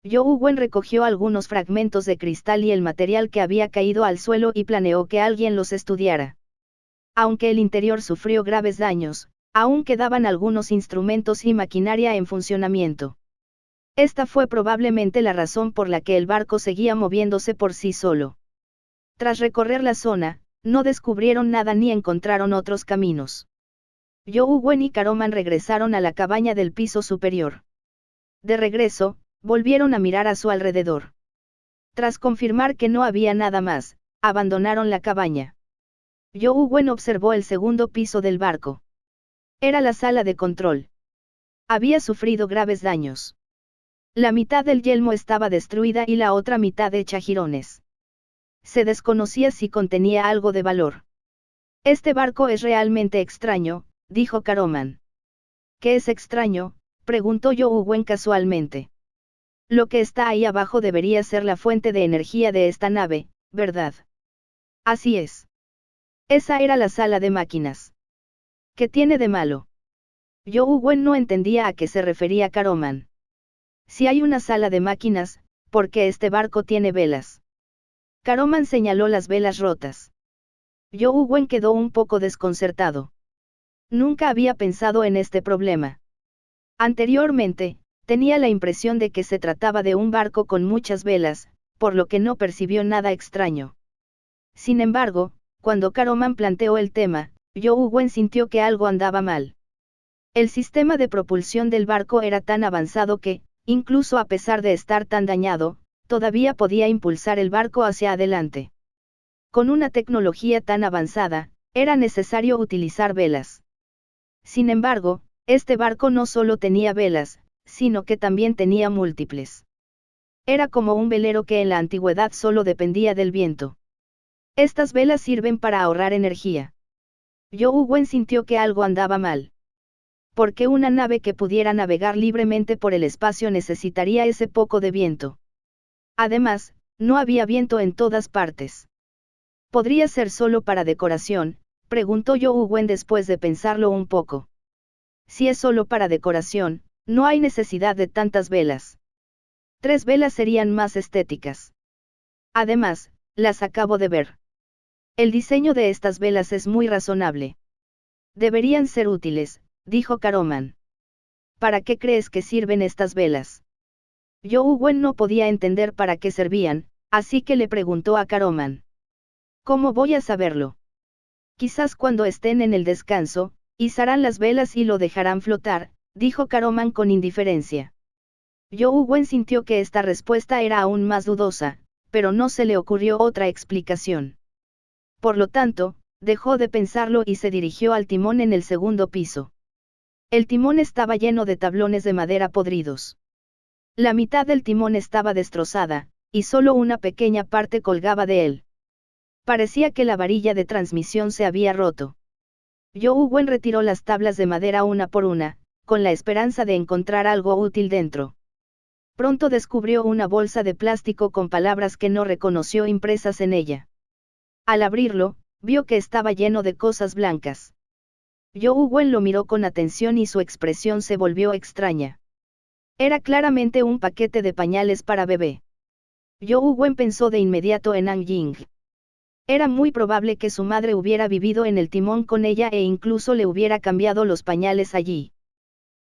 Young Wen recogió algunos fragmentos de cristal y el material que había caído al suelo y planeó que alguien los estudiara. Aunque el interior sufrió graves daños, aún quedaban algunos instrumentos y maquinaria en funcionamiento. Esta fue probablemente la razón por la que el barco seguía moviéndose por sí solo. Tras recorrer la zona, no descubrieron nada ni encontraron otros caminos. Young Wen y Caroman regresaron a la cabaña del piso superior. De regreso, volvieron a mirar a su alrededor. Tras confirmar que no había nada más, abandonaron la cabaña. Zhou Wen observó el segundo piso del barco. Era la sala de control. Había sufrido graves daños. La mitad del yelmo estaba destruida y la otra mitad hecha jirones. Se desconocía si contenía algo de valor. Este barco es realmente extraño, dijo Caroman. ¿Qué es extraño?, preguntó Zhou Wen casualmente. Lo que está ahí abajo debería ser la fuente de energía de esta nave, ¿verdad? Así es. Esa era la sala de máquinas. ¿Qué tiene de malo? Zhou Wen no entendía a qué se refería Caroman. Si hay una sala de máquinas, ¿por qué este barco tiene velas? Caroman señaló las velas rotas. Zhou Wen quedó un poco desconcertado. Nunca había pensado en este problema. Anteriormente, tenía la impresión de que se trataba de un barco con muchas velas, por lo que no percibió nada extraño. Sin embargo, cuando Caroman planteó el tema, Zhou Wen sintió que algo andaba mal. El sistema de propulsión del barco era tan avanzado que, incluso a pesar de estar tan dañado, todavía podía impulsar el barco hacia adelante. Con una tecnología tan avanzada, era necesario utilizar velas. Sin embargo, este barco no solo tenía velas, sino que también tenía múltiples. Era como un velero que en la antigüedad solo dependía del viento. Estas velas sirven para ahorrar energía. Zhou Wen sintió que algo andaba mal. Porque una nave que pudiera navegar libremente por el espacio necesitaría ese poco de viento. Además, no había viento en todas partes. ¿Podría ser solo para decoración?, preguntó Zhou Wen después de pensarlo un poco. Si es solo para decoración, no hay necesidad de tantas velas. 3 velas serían más estéticas. Además, las acabo de ver. El diseño de estas velas es muy razonable. Deberían ser útiles, dijo Caroman. ¿Para qué crees que sirven estas velas? Zhou Wen no podía entender para qué servían, así que le preguntó a Caroman. ¿Cómo voy a saberlo? Quizás cuando estén en el descanso, izarán las velas y lo dejarán flotar, dijo Caroman con indiferencia. Zhou Wen sintió que esta respuesta era aún más dudosa, pero no se le ocurrió otra explicación. Por lo tanto, dejó de pensarlo y se dirigió al timón en el segundo piso. El timón estaba lleno de tablones de madera podridos. La mitad del timón estaba destrozada, y solo una pequeña parte colgaba de él. Parecía que la varilla de transmisión se había roto. Zhou Wen retiró las tablas de madera una por una, con la esperanza de encontrar algo útil dentro. Pronto descubrió una bolsa de plástico con palabras que no reconoció impresas en ella. Al abrirlo, vio que estaba lleno de cosas blancas. Zhou Wen lo miró con atención y su expresión se volvió extraña. Era claramente un paquete de pañales para bebé. Zhou Wen pensó de inmediato en An Ying. Era muy probable que su madre hubiera vivido en el timón con ella e incluso le hubiera cambiado los pañales allí.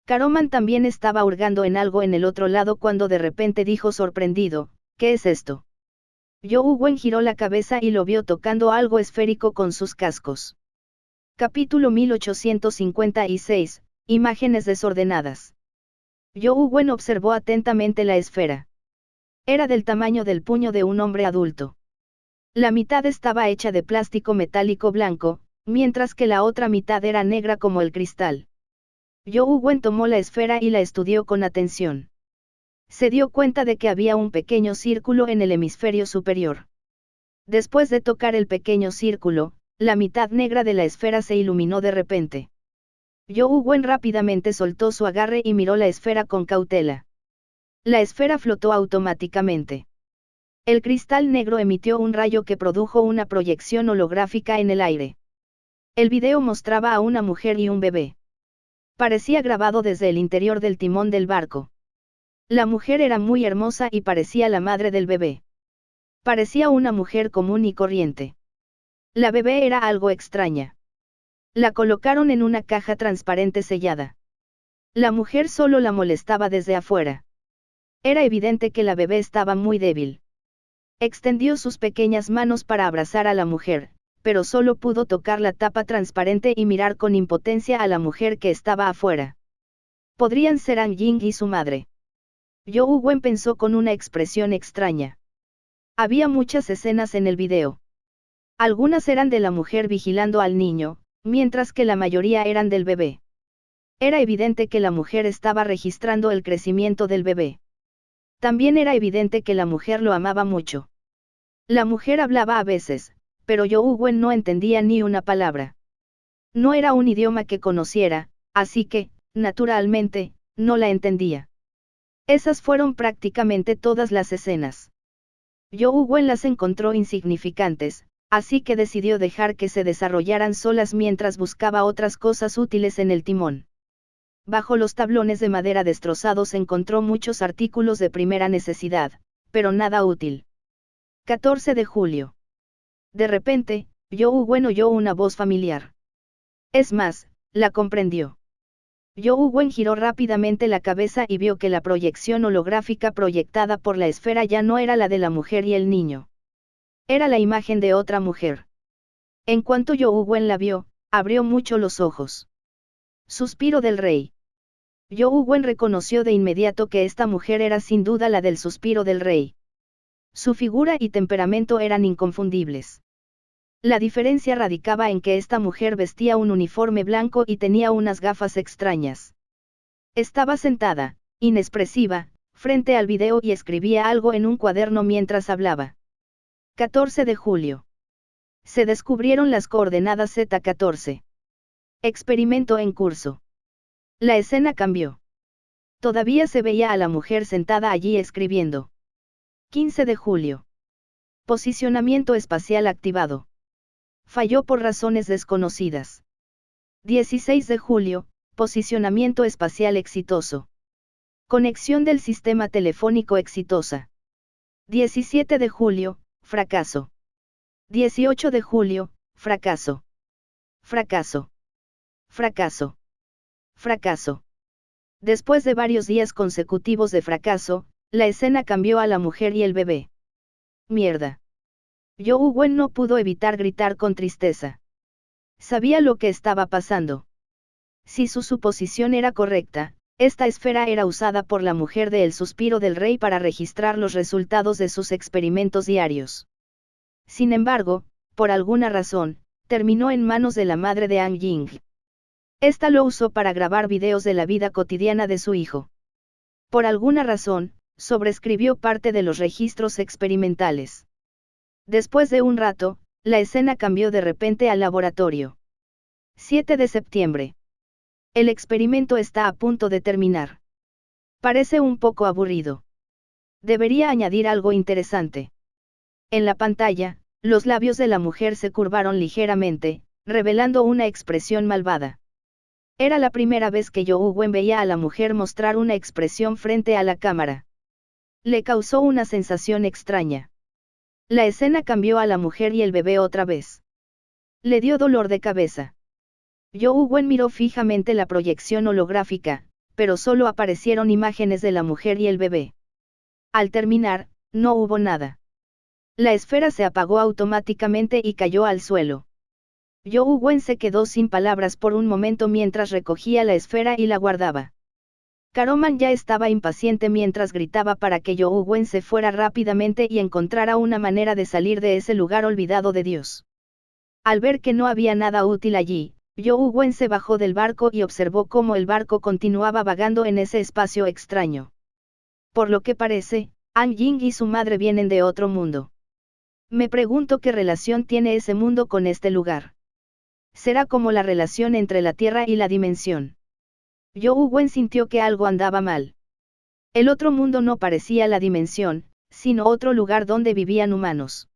Caroman también estaba hurgando en algo en el otro lado cuando de repente dijo sorprendido, ¿qué es esto? Zhou Wen giró la cabeza y lo vio tocando algo esférico con sus cascos. Capítulo 1856, Imágenes desordenadas. Zhou Wen observó atentamente la esfera. Era del tamaño del puño de un hombre adulto. La mitad estaba hecha de plástico metálico blanco, mientras que la otra mitad era negra como el cristal. Zhou Wen tomó la esfera y la estudió con atención. Se dio cuenta de que había un pequeño círculo en el hemisferio superior. Después de tocar el pequeño círculo, la mitad negra de la esfera se iluminó de repente. Zhou Wen rápidamente soltó su agarre y miró la esfera con cautela. La esfera flotó automáticamente. El cristal negro emitió un rayo que produjo una proyección holográfica en el aire. El video mostraba a una mujer y un bebé. Parecía grabado desde el interior del timón del barco. La mujer era muy hermosa y parecía la madre del bebé. Parecía una mujer común y corriente. La bebé era algo extraña. La colocaron en una caja transparente sellada. La mujer solo la molestaba desde afuera. Era evidente que la bebé estaba muy débil. Extendió sus pequeñas manos para abrazar a la mujer, pero solo pudo tocar la tapa transparente y mirar con impotencia a la mujer que estaba afuera. Podrían ser An Ying y su madre. Yo Wen pensó con una expresión extraña. Había muchas escenas en el video. Algunas eran de la mujer vigilando al niño, mientras que la mayoría eran del bebé. Era evidente que la mujer estaba registrando el crecimiento del bebé. También era evidente que la mujer lo amaba mucho. La mujer hablaba a veces, pero Yo Wen no entendía ni una palabra. No era un idioma que conociera, así que, naturalmente, no la entendía. Esas fueron prácticamente todas las escenas. Yo Wen las encontró insignificantes, así que decidió dejar que se desarrollaran solas mientras buscaba otras cosas útiles en el timón. Bajo los tablones de madera destrozados encontró muchos artículos de primera necesidad, pero nada útil. 14 de julio. De repente, Yo Wen oyó una voz familiar. Es más, la comprendió. Yo Wen giró rápidamente la cabeza y vio que la proyección holográfica proyectada por la esfera ya no era la de la mujer y el niño. Era la imagen de otra mujer. En cuanto Yo Wen la vio, abrió mucho los ojos. Suspiro del rey. Yo Wen reconoció de inmediato que esta mujer era sin duda la del suspiro del rey. Su figura y temperamento eran inconfundibles. La diferencia radicaba en que esta mujer vestía un uniforme blanco y tenía unas gafas extrañas. Estaba sentada, inexpresiva, frente al video y escribía algo en un cuaderno mientras hablaba. 14 de julio. Se descubrieron las coordenadas Z14. Experimento en curso. La escena cambió. Todavía se veía a la mujer sentada allí escribiendo. 15 de julio. Posicionamiento espacial activado. Falló por razones desconocidas. 16 de julio, posicionamiento espacial exitoso. Conexión del sistema telefónico exitosa. 17 de julio, fracaso. 18 de julio, fracaso. Fracaso. Fracaso. Fracaso. Después de varios días consecutivos de fracaso, la escena cambió a la mujer y el bebé. Mierda. Yo Wen no pudo evitar gritar con tristeza. Sabía lo que estaba pasando. Si su suposición era correcta, esta esfera era usada por la mujer de El Suspiro del Rey para registrar los resultados de sus experimentos diarios. Sin embargo, por alguna razón, terminó en manos de la madre de Ang Ying. Esta lo usó para grabar videos de la vida cotidiana de su hijo. Por alguna razón, sobrescribió parte de los registros experimentales. Después de un rato, la escena cambió de repente al laboratorio. 7 de septiembre. El experimento está a punto de terminar. Parece un poco aburrido. Debería añadir algo interesante. En la pantalla, los labios de la mujer se curvaron ligeramente, revelando una expresión malvada. Era la primera vez que Yo Wen veía a la mujer mostrar una expresión frente a la cámara. Le causó una sensación extraña. La escena cambió a la mujer y el bebé otra vez. Le dio dolor de cabeza. Yo Wen miró fijamente la proyección holográfica, pero solo aparecieron imágenes de la mujer y el bebé. Al terminar, no hubo nada. La esfera se apagó automáticamente y cayó al suelo. Yo Wen se quedó sin palabras por un momento mientras recogía la esfera y la guardaba. Caroman ya estaba impaciente mientras gritaba para que Yo Wen se fuera rápidamente y encontrara una manera de salir de ese lugar olvidado de Dios. Al ver que no había nada útil allí, Yo Wen se bajó del barco y observó cómo el barco continuaba vagando en ese espacio extraño. Por lo que parece, Ang Ying y su madre vienen de otro mundo. Me pregunto qué relación tiene ese mundo con este lugar. Será como la relación entre la Tierra y la dimensión. Yo Wen sintió que algo andaba mal. El otro mundo no parecía la dimensión, sino otro lugar donde vivían humanos.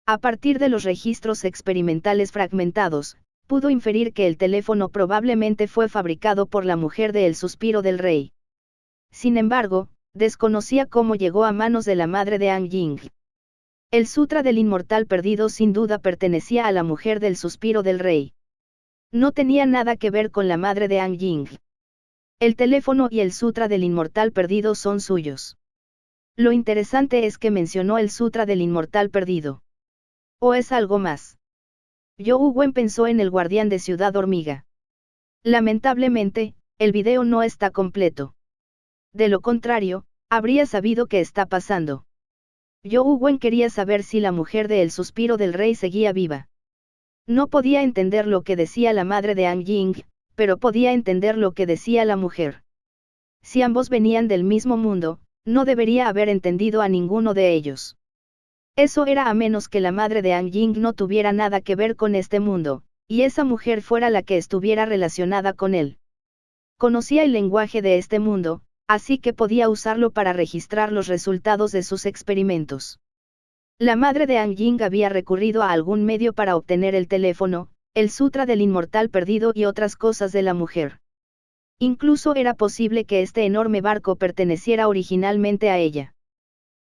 A partir de los registros experimentales fragmentados, pudo inferir que el teléfono probablemente fue fabricado por la mujer de El Suspiro del Rey. Sin embargo, desconocía cómo llegó a manos de la madre de Ang Ying. El Sutra del Inmortal Perdido sin duda pertenecía a la mujer del Suspiro del Rey. No tenía nada que ver con la madre de Ang Ying. El teléfono y el Sutra del Inmortal Perdido son suyos. Lo interesante es que mencionó el Sutra del Inmortal Perdido. ¿O es algo más? Yo Wen pensó en el guardián de Ciudad Hormiga. Lamentablemente, el video no está completo. De lo contrario, Habría sabido qué está pasando. Yu Wen quería saber si la mujer de El Suspiro del Rey seguía viva. No podía entender lo que decía la madre de Ang Ying, pero podía entender lo que decía la mujer. Si ambos venían del mismo mundo, no debería haber entendido a ninguno de ellos. Eso era a menos que la madre de Ang Ying no tuviera nada que ver con este mundo, y esa mujer fuera la que estuviera relacionada con él. Conocía el lenguaje de este mundo, así que podía usarlo para registrar los resultados de sus experimentos. La madre de Ang Ying había recurrido a algún medio para obtener el teléfono, el sutra del inmortal perdido y otras cosas de la mujer. Incluso era posible que este enorme barco perteneciera originalmente a ella.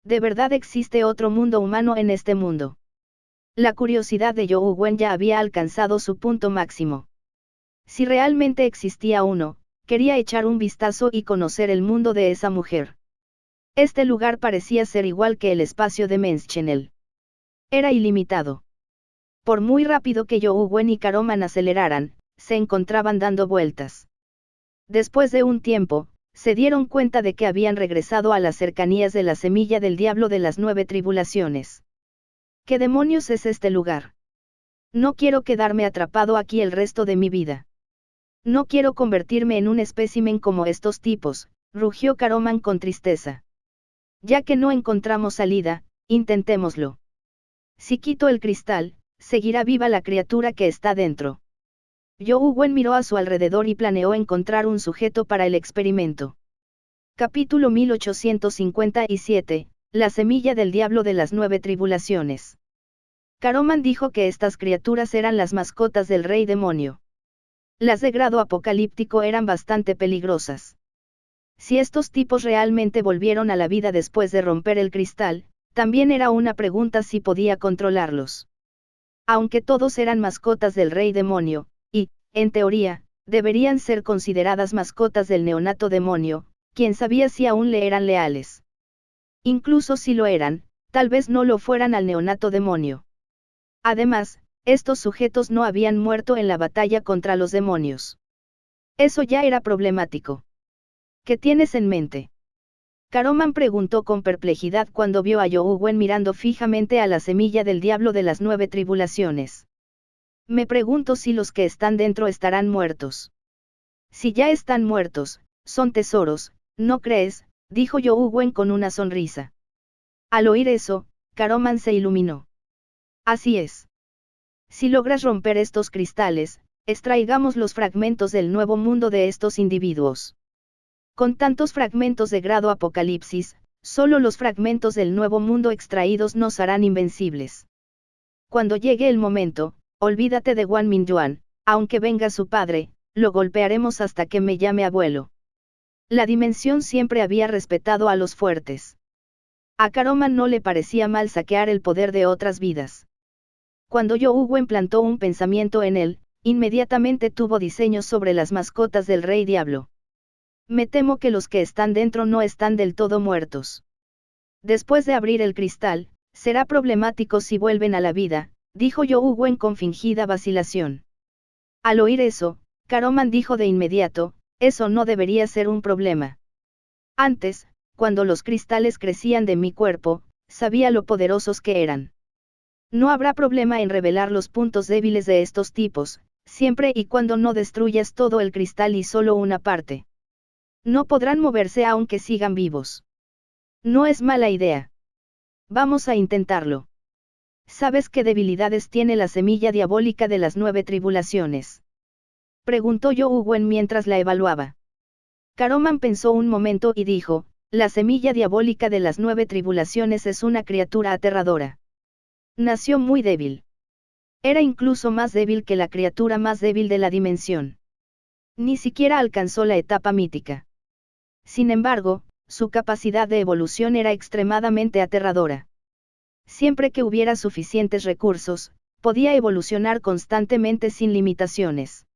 ¿De verdad existe otro mundo humano en este mundo? La curiosidad de Yu Wen ya había alcanzado su punto máximo. Si realmente existía uno, quería echar un vistazo y conocer el mundo de esa mujer. Este lugar parecía ser igual que el espacio de Menschenel. Era ilimitado. Por muy rápido que Yu Wen y Caroman aceleraran, se encontraban dando vueltas. Después de un tiempo, se dieron cuenta de que habían regresado a las cercanías de la semilla del diablo de las 9 tribulaciones. ¿Qué demonios es este lugar? No quiero quedarme atrapado aquí el resto de mi vida. No quiero convertirme en un espécimen como estos tipos, rugió Caroman con tristeza. Ya que no encontramos salida, intentémoslo. Si quito el cristal, seguirá viva la criatura que está dentro. Yu Wen miró a su alrededor y planeó encontrar un sujeto para el experimento. Capítulo 1857, La semilla del diablo de las 9 tribulaciones. Caroman dijo que estas criaturas eran las mascotas del rey demonio. Las de grado apocalíptico eran bastante peligrosas. Si estos tipos realmente volvieron a la vida después de romper el cristal, también era una pregunta si podía controlarlos. Aunque todos eran mascotas del rey demonio, y, en teoría, deberían ser consideradas mascotas del neonato demonio, quién sabía si aún le eran leales. Incluso si lo eran, tal vez no lo fueran al neonato demonio. Además, estos sujetos no habían muerto en la batalla contra los demonios. Eso ya era problemático. ¿Qué tienes en mente? Caroman preguntó con perplejidad cuando vio a Yu Wen mirando fijamente a la semilla del diablo de las 9 tribulaciones. Me pregunto si los que están dentro estarán muertos. Si ya están muertos, son tesoros, ¿no crees?, dijo Yu Wen con una sonrisa. Al oír eso, Caroman se iluminó. Así es. Si logras romper estos cristales, extraigamos los fragmentos del nuevo mundo de estos individuos. Con tantos fragmentos de grado apocalipsis, solo los fragmentos del nuevo mundo extraídos nos harán invencibles. Cuando llegue el momento, olvídate de Wan Mingyuan, aunque venga su padre, lo golpearemos hasta que me llame abuelo. La dimensión siempre había respetado a los fuertes. A Caroman no le parecía mal saquear el poder de otras vidas. Cuando Yu Wen plantó un pensamiento en él, inmediatamente tuvo diseños sobre las mascotas del Rey Diablo. Me temo que los que están dentro no están del todo muertos. Después de abrir el cristal, será problemático si vuelven a la vida, dijo Yu Wen con fingida vacilación. Al oír eso, Caroman dijo de inmediato, eso no debería ser un problema. Antes, cuando los cristales crecían de mi cuerpo, sabía lo poderosos que eran. No habrá problema en revelar los puntos débiles de estos tipos, siempre y cuando no destruyas todo el cristal y solo una parte. No podrán moverse aunque sigan vivos. No es mala idea. Vamos a intentarlo. ¿Sabes qué debilidades tiene la semilla diabólica de las 9 tribulaciones? Preguntó Yu Wen mientras la evaluaba. Caroman pensó un momento y dijo, la semilla diabólica de las 9 tribulaciones es una criatura aterradora. Nació muy débil. Era incluso más débil que la criatura más débil de la dimensión. Ni siquiera alcanzó la etapa mítica. Sin embargo, su capacidad de evolución era extremadamente aterradora. Siempre que hubiera suficientes recursos, podía evolucionar constantemente sin limitaciones.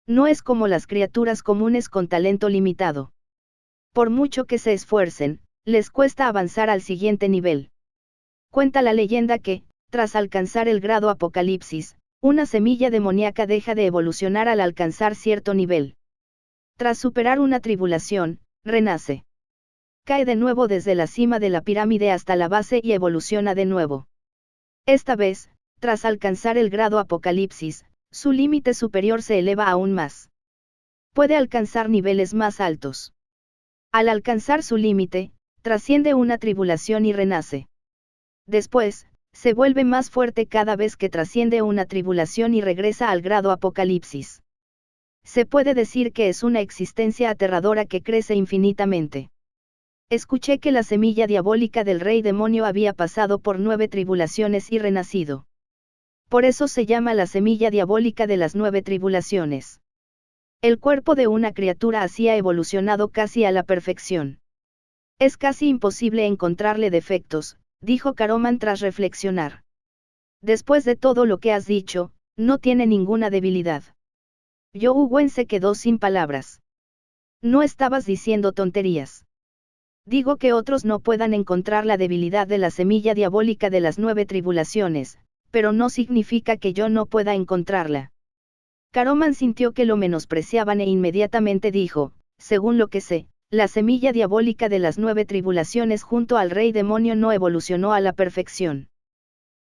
No es como las criaturas comunes con talento limitado. Por mucho que se esfuercen, les cuesta avanzar al siguiente nivel. Cuenta la leyenda que, tras alcanzar el grado apocalipsis, una semilla demoníaca deja de evolucionar al alcanzar cierto nivel. Tras superar una tribulación, renace. Cae de nuevo desde la cima de la pirámide hasta la base y evoluciona de nuevo. Esta vez, tras alcanzar el grado Apocalipsis, su límite superior se eleva aún más. Puede alcanzar niveles más altos. Al alcanzar su límite, trasciende una tribulación y renace. Después, se vuelve más fuerte cada vez que trasciende una tribulación y regresa al grado Apocalipsis. Se puede decir que es una existencia aterradora que crece infinitamente. Escuché que la semilla diabólica del rey demonio había pasado por 9 tribulaciones y renacido. Por eso se llama la semilla diabólica de las 9 tribulaciones. El cuerpo de una criatura así ha evolucionado casi a la perfección. Es casi imposible encontrarle defectos, dijo Caroman tras reflexionar. Después de todo lo que has dicho, no tiene ninguna debilidad. Young Wen se quedó sin palabras. No estabas diciendo tonterías. Digo que otros no puedan encontrar la debilidad de la semilla diabólica de las 9 tribulaciones, pero no significa que yo no pueda encontrarla. Caroman sintió que lo menospreciaban e inmediatamente dijo, según lo que sé, la semilla diabólica de las 9 tribulaciones junto al rey demonio no evolucionó a la perfección.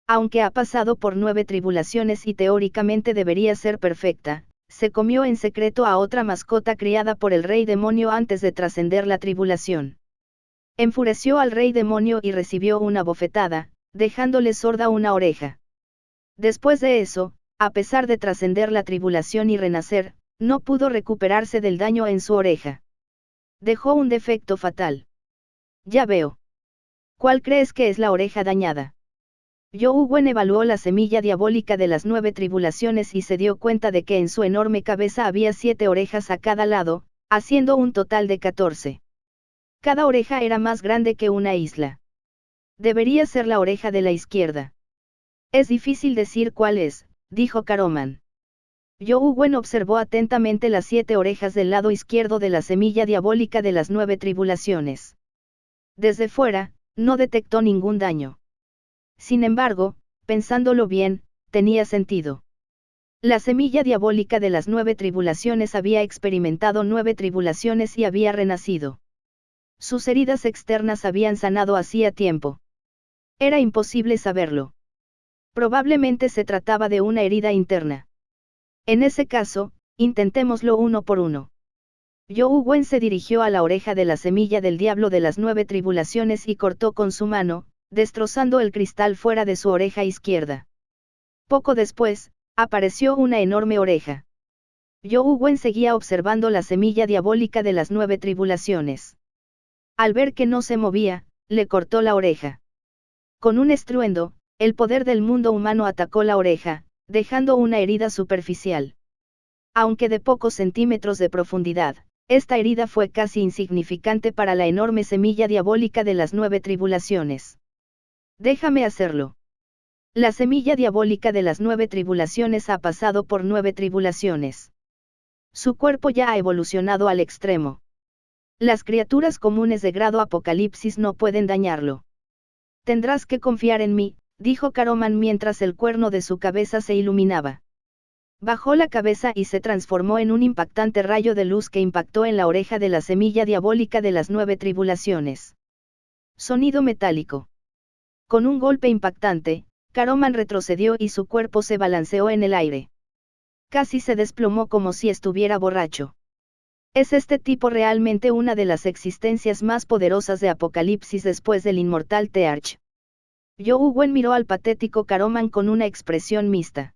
Aunque ha pasado por 9 tribulaciones y teóricamente debería ser perfecta, se comió en secreto a otra mascota criada por el rey demonio antes de trascender la tribulación. Enfureció al rey demonio y recibió una bofetada, dejándole sorda una oreja. Después de eso, a pesar de trascender la tribulación y renacer, no pudo recuperarse del daño en su oreja. Dejó un defecto fatal. Ya veo. ¿Cuál crees que es la oreja dañada? Young Wen evaluó la semilla diabólica de las 9 tribulaciones y se dio cuenta de que en su enorme cabeza había 7 orejas a cada lado, haciendo un total de 14. Cada oreja era más grande que una isla. Debería ser la oreja de la izquierda. Es difícil decir cuál es, dijo Caroman. Young Wen observó atentamente las 7 orejas del lado izquierdo de la semilla diabólica de las 9 tribulaciones. Desde fuera, no detectó ningún daño. Sin embargo, pensándolo bien, tenía sentido. La semilla diabólica de las 9 tribulaciones había experimentado 9 tribulaciones y había renacido. Sus heridas externas habían sanado hacía tiempo. Era imposible saberlo. Probablemente se trataba de una herida interna. En ese caso, intentémoslo uno por uno. Young Wen se dirigió a la oreja de la semilla del diablo de las 9 tribulaciones y cortó con su mano, destrozando el cristal fuera de su oreja izquierda. Poco después, apareció una enorme oreja. Young Wen seguía observando la semilla diabólica de las 9 tribulaciones. Al ver que no se movía, le cortó la oreja. Con un estruendo, el poder del mundo humano atacó la oreja, dejando una herida superficial. Aunque de pocos centímetros de profundidad, esta herida fue casi insignificante para la enorme semilla diabólica de las 9 tribulaciones. Déjame hacerlo. La semilla diabólica de las 9 tribulaciones ha pasado por 9 tribulaciones. Su cuerpo ya ha evolucionado al extremo. Las criaturas comunes de grado Apocalipsis no pueden dañarlo. Tendrás que confiar en mí, dijo Caroman mientras el cuerno de su cabeza se iluminaba. Bajó la cabeza y se transformó en un impactante rayo de luz que impactó en la oreja de la semilla diabólica de las 9 tribulaciones. Sonido metálico. Con un golpe impactante, Caroman retrocedió y su cuerpo se balanceó en el aire. Casi se desplomó como si estuviera borracho. ¿Es este tipo realmente una de las existencias más poderosas de Apocalipsis después del inmortal Tearch? Young Wen miró al patético Caroman con una expresión mixta.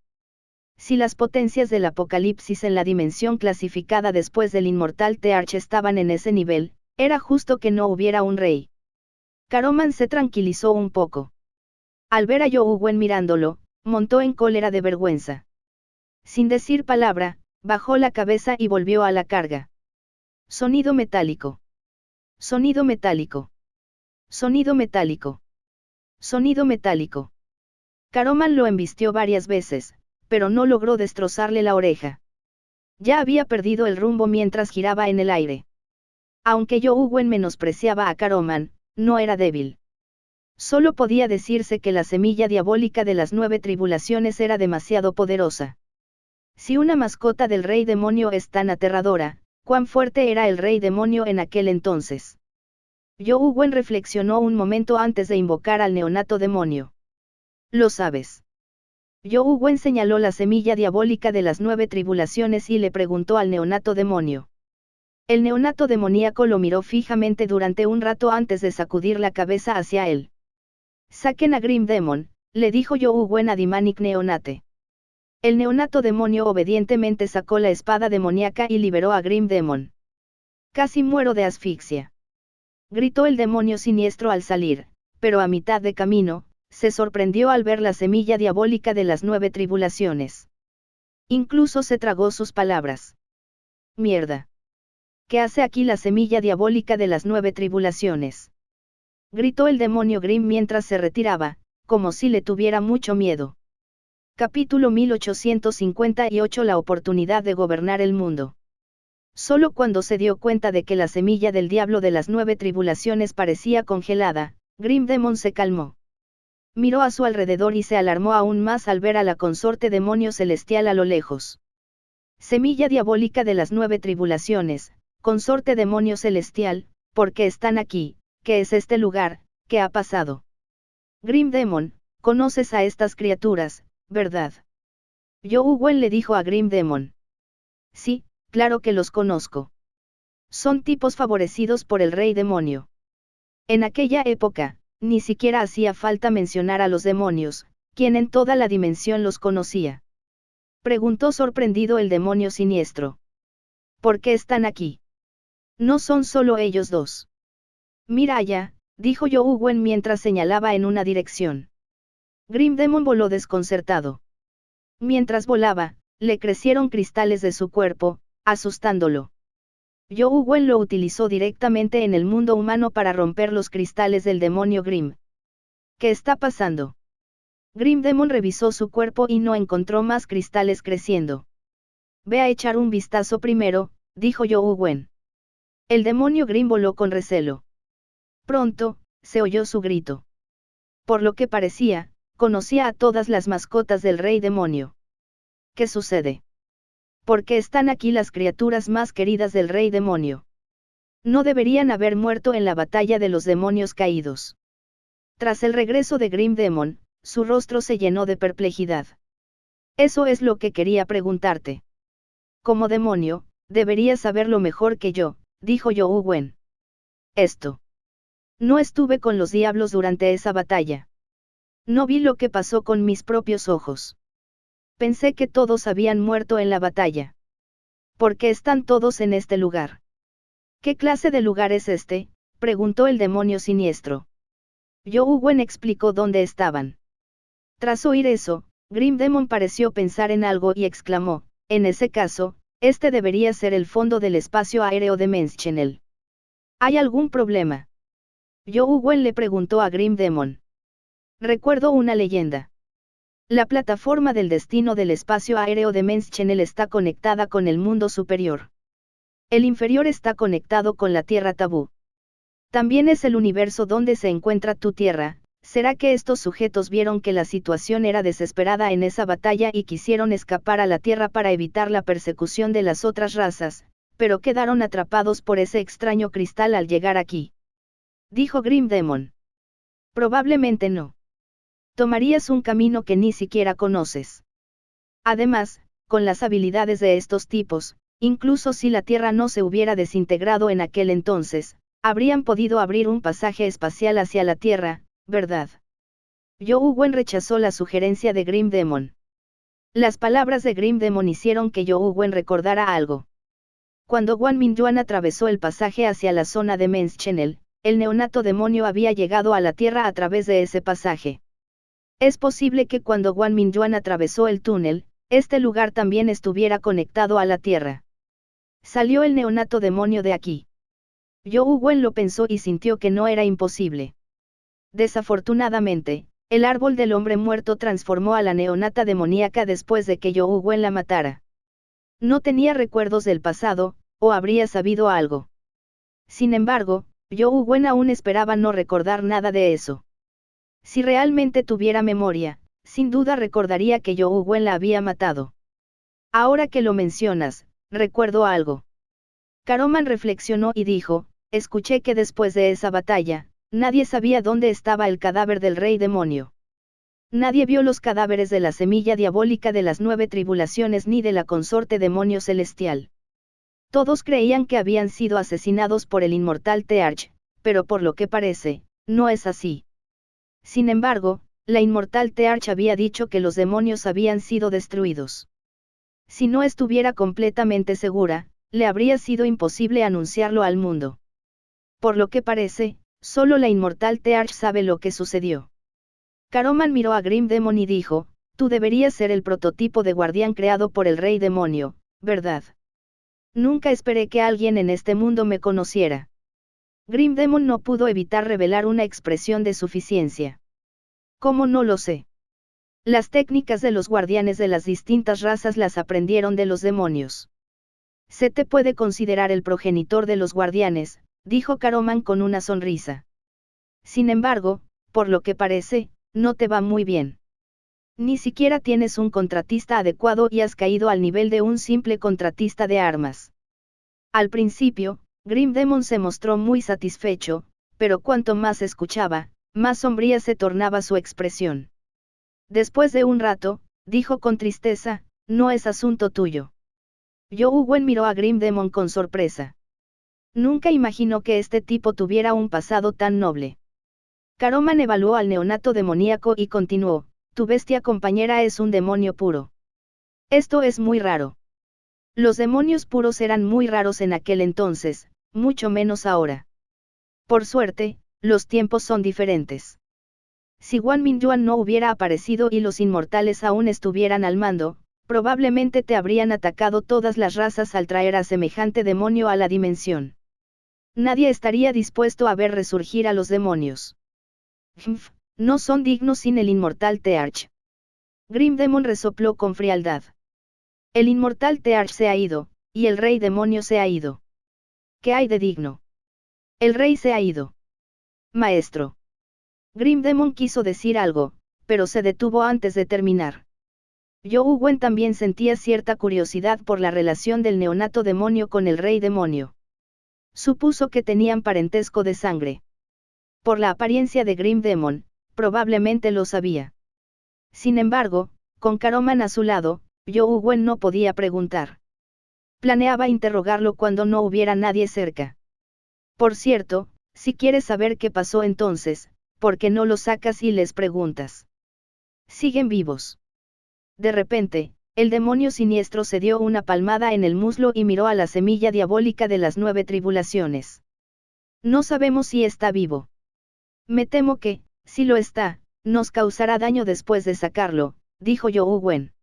Si las potencias del Apocalipsis en la dimensión clasificada después del inmortal Tearch estaban en ese nivel, era justo que no hubiera un rey. Caroman se tranquilizó un poco. Al ver a Young Wen mirándolo, montó en cólera de vergüenza. Sin decir palabra, bajó la cabeza y volvió a la carga. Sonido metálico. Sonido metálico. Sonido metálico. Sonido metálico. Caroman lo embistió varias veces, pero no logró destrozarle la oreja. Ya había perdido el rumbo mientras giraba en el aire. Aunque Young Wen menospreciaba a Caroman, no era débil. Solo podía decirse que la semilla diabólica de las 9 tribulaciones era demasiado poderosa. Si una mascota del rey demonio es tan aterradora, ¿cuán fuerte era el rey demonio en aquel entonces? Young Wen reflexionó un momento antes de invocar al neonato demonio. Lo sabes. Young Wen señaló la semilla diabólica de las 9 tribulaciones y le preguntó al neonato demonio. El neonato demoníaco lo miró fijamente durante un rato antes de sacudir la cabeza hacia él. Saquen a Grim Demon, le dijo Young Wen a Demonic Neonate. El neonato demonio obedientemente sacó la espada demoníaca y liberó a Grim Demon. Casi muero de asfixia. Gritó el demonio siniestro al salir, pero a mitad de camino, se sorprendió al ver la semilla diabólica de las 9 tribulaciones. Incluso se tragó sus palabras. Mierda. ¿Qué hace aquí la semilla diabólica de las 9 tribulaciones? Gritó el demonio Grim mientras se retiraba, como si le tuviera mucho miedo. Capítulo 1858. La oportunidad de gobernar el mundo. Solo cuando se dio cuenta de que la semilla del diablo de las 9 tribulaciones parecía congelada, Grim Demon se calmó. Miró a su alrededor y se alarmó aún más al ver a la consorte demonio celestial a lo lejos. Semilla diabólica de las 9 tribulaciones, consorte demonio celestial, ¿por qué están aquí? ¿Qué es este lugar? ¿Qué ha pasado? Grim Demon, conoces a estas criaturas, ¿verdad? Young Wen le dijo a Grim Demon. Sí, claro que los conozco. Son tipos favorecidos por el rey demonio. En aquella época, ni siquiera hacía falta mencionar a los demonios, quien en toda la dimensión los conocía. Preguntó sorprendido el demonio siniestro. ¿Por qué están aquí? No son solo ellos dos. Mira allá, dijo Young Wen mientras señalaba en una dirección. Grim Demon voló desconcertado. Mientras volaba, le crecieron cristales de su cuerpo, asustándolo. Young Wen lo utilizó directamente en el mundo humano para romper los cristales del demonio Grim. ¿Qué está pasando? Grim Demon revisó su cuerpo y no encontró más cristales creciendo. Ve a echar un vistazo primero, dijo Young Wen. El demonio Grim voló con recelo. Pronto, se oyó su grito. Por lo que parecía, conocía a todas las mascotas del rey demonio. ¿Qué sucede? ¿Por qué están aquí las criaturas más queridas del rey demonio? No deberían haber muerto en la batalla de los demonios caídos. Tras el regreso de Grim Demon, su rostro se llenó de perplejidad. Eso es lo que quería preguntarte. Como demonio, deberías saberlo mejor que yo, dijo Young Wen. Esto. No estuve con los diablos durante esa batalla. No vi lo que pasó con mis propios ojos. Pensé que todos habían muerto en la batalla. ¿Por qué están todos en este lugar? ¿Qué clase de lugar es este?, preguntó el demonio siniestro. Young Wen explicó dónde estaban. Tras oír eso, Grim Demon pareció pensar en algo y exclamó, en ese caso, este debería ser el fondo del espacio aéreo de Menschenel. ¿Hay algún problema? Young Wen le preguntó a Grim Demon. Recuerdo una leyenda. La plataforma del destino del espacio aéreo de Menschenel está conectada con el mundo superior. El inferior está conectado con la Tierra Tabú. También es el universo donde se encuentra tu Tierra. ¿Será que estos sujetos vieron que la situación era desesperada en esa batalla y quisieron escapar a la Tierra para evitar la persecución de las otras razas, pero quedaron atrapados por ese extraño cristal al llegar aquí? Dijo Grim Demon. Probablemente no. Tomarías un camino que ni siquiera conoces. Además, con las habilidades de estos tipos, incluso si la Tierra no se hubiera desintegrado en aquel entonces, habrían podido abrir un pasaje espacial hacia la Tierra, ¿verdad? Young Wen rechazó la sugerencia de Grim Demon. Las palabras de Grim Demon hicieron que Young Wen recordara algo. Cuando Guan Mingyuan atravesó el pasaje hacia la zona de Menschenel, el neonato demonio había llegado a la Tierra a través de ese pasaje. Es posible que cuando Guan Mingyuan atravesó el túnel, este lugar también estuviera conectado a la Tierra. ¿Salió el neonato demonio de aquí? Young Wen lo pensó y sintió que no era imposible. Desafortunadamente, el árbol del hombre muerto transformó a la neonata demoníaca después de que Young Wen la matara. No tenía recuerdos del pasado, o habría sabido algo. Sin embargo, Young Wen aún esperaba no recordar nada de eso. Si realmente tuviera memoria, sin duda recordaría que Young Wen la había matado. Ahora que lo mencionas, recuerdo algo. Caroman reflexionó y dijo, escuché que después de esa batalla, nadie sabía dónde estaba el cadáver del rey demonio. Nadie vio los cadáveres de la semilla diabólica de las 9 tribulaciones ni de la consorte demonio celestial. Todos creían que habían sido asesinados por el inmortal Tearch, pero por lo que parece, no es así. Sin embargo, la inmortal Tearch había dicho que los demonios habían sido destruidos. Si no estuviera completamente segura, le habría sido imposible anunciarlo al mundo. Por lo que parece, solo la inmortal Tearch sabe lo que sucedió. Caroman miró a Grim Demon y dijo, tú deberías ser el prototipo de guardián creado por el rey demonio, ¿verdad? Nunca esperé que alguien en este mundo me conociera. Grim Demon no pudo evitar revelar una expresión de suficiencia. ¿Cómo no lo sé? Las técnicas de los guardianes de las distintas razas las aprendieron de los demonios. Se te puede considerar el progenitor de los guardianes, dijo Caroman con una sonrisa. Sin embargo, por lo que parece, no te va muy bien. Ni siquiera tienes un contratista adecuado y has caído al nivel de un simple contratista de armas. Al principio, Grim Demon se mostró muy satisfecho, pero cuanto más escuchaba, más sombría se tornaba su expresión. Después de un rato, dijo con tristeza, no es asunto tuyo. Young Wen miró a Grim Demon con sorpresa. Nunca imaginó que este tipo tuviera un pasado tan noble. Caroman evaluó al neonato demoníaco y continuó, tu bestia compañera es un demonio puro. Esto es muy raro. Los demonios puros eran muy raros en aquel entonces, mucho menos ahora. Por suerte, los tiempos son diferentes. Si Wan Mingyuan no hubiera aparecido y los inmortales aún estuvieran al mando, probablemente te habrían atacado todas las razas al traer a semejante demonio a la dimensión. Nadie estaría dispuesto a ver resurgir a los demonios. No son dignos sin el inmortal Tearch. Grim Demon resopló con frialdad. El inmortal Tearch se ha ido, y el rey demonio se ha ido. ¿Qué hay de digno? El rey se ha ido. Maestro. Grim Demon quiso decir algo, pero se detuvo antes de terminar. Young Wen también sentía cierta curiosidad por la relación del neonato demonio con el rey demonio. Supuso que tenían parentesco de sangre. Por la apariencia de Grim Demon, probablemente lo sabía. Sin embargo, con Caroman a su lado, Young Wen no podía preguntar. Planeaba interrogarlo cuando no hubiera nadie cerca. Por cierto, si quieres saber qué pasó entonces, ¿por qué no lo sacas y les preguntas? Siguen vivos. De repente, el demonio siniestro se dio una palmada en el muslo y miró a la semilla diabólica de las 9 tribulaciones. No sabemos si está vivo. Me temo que, si lo está, nos causará daño después de sacarlo, dijo Young Wen.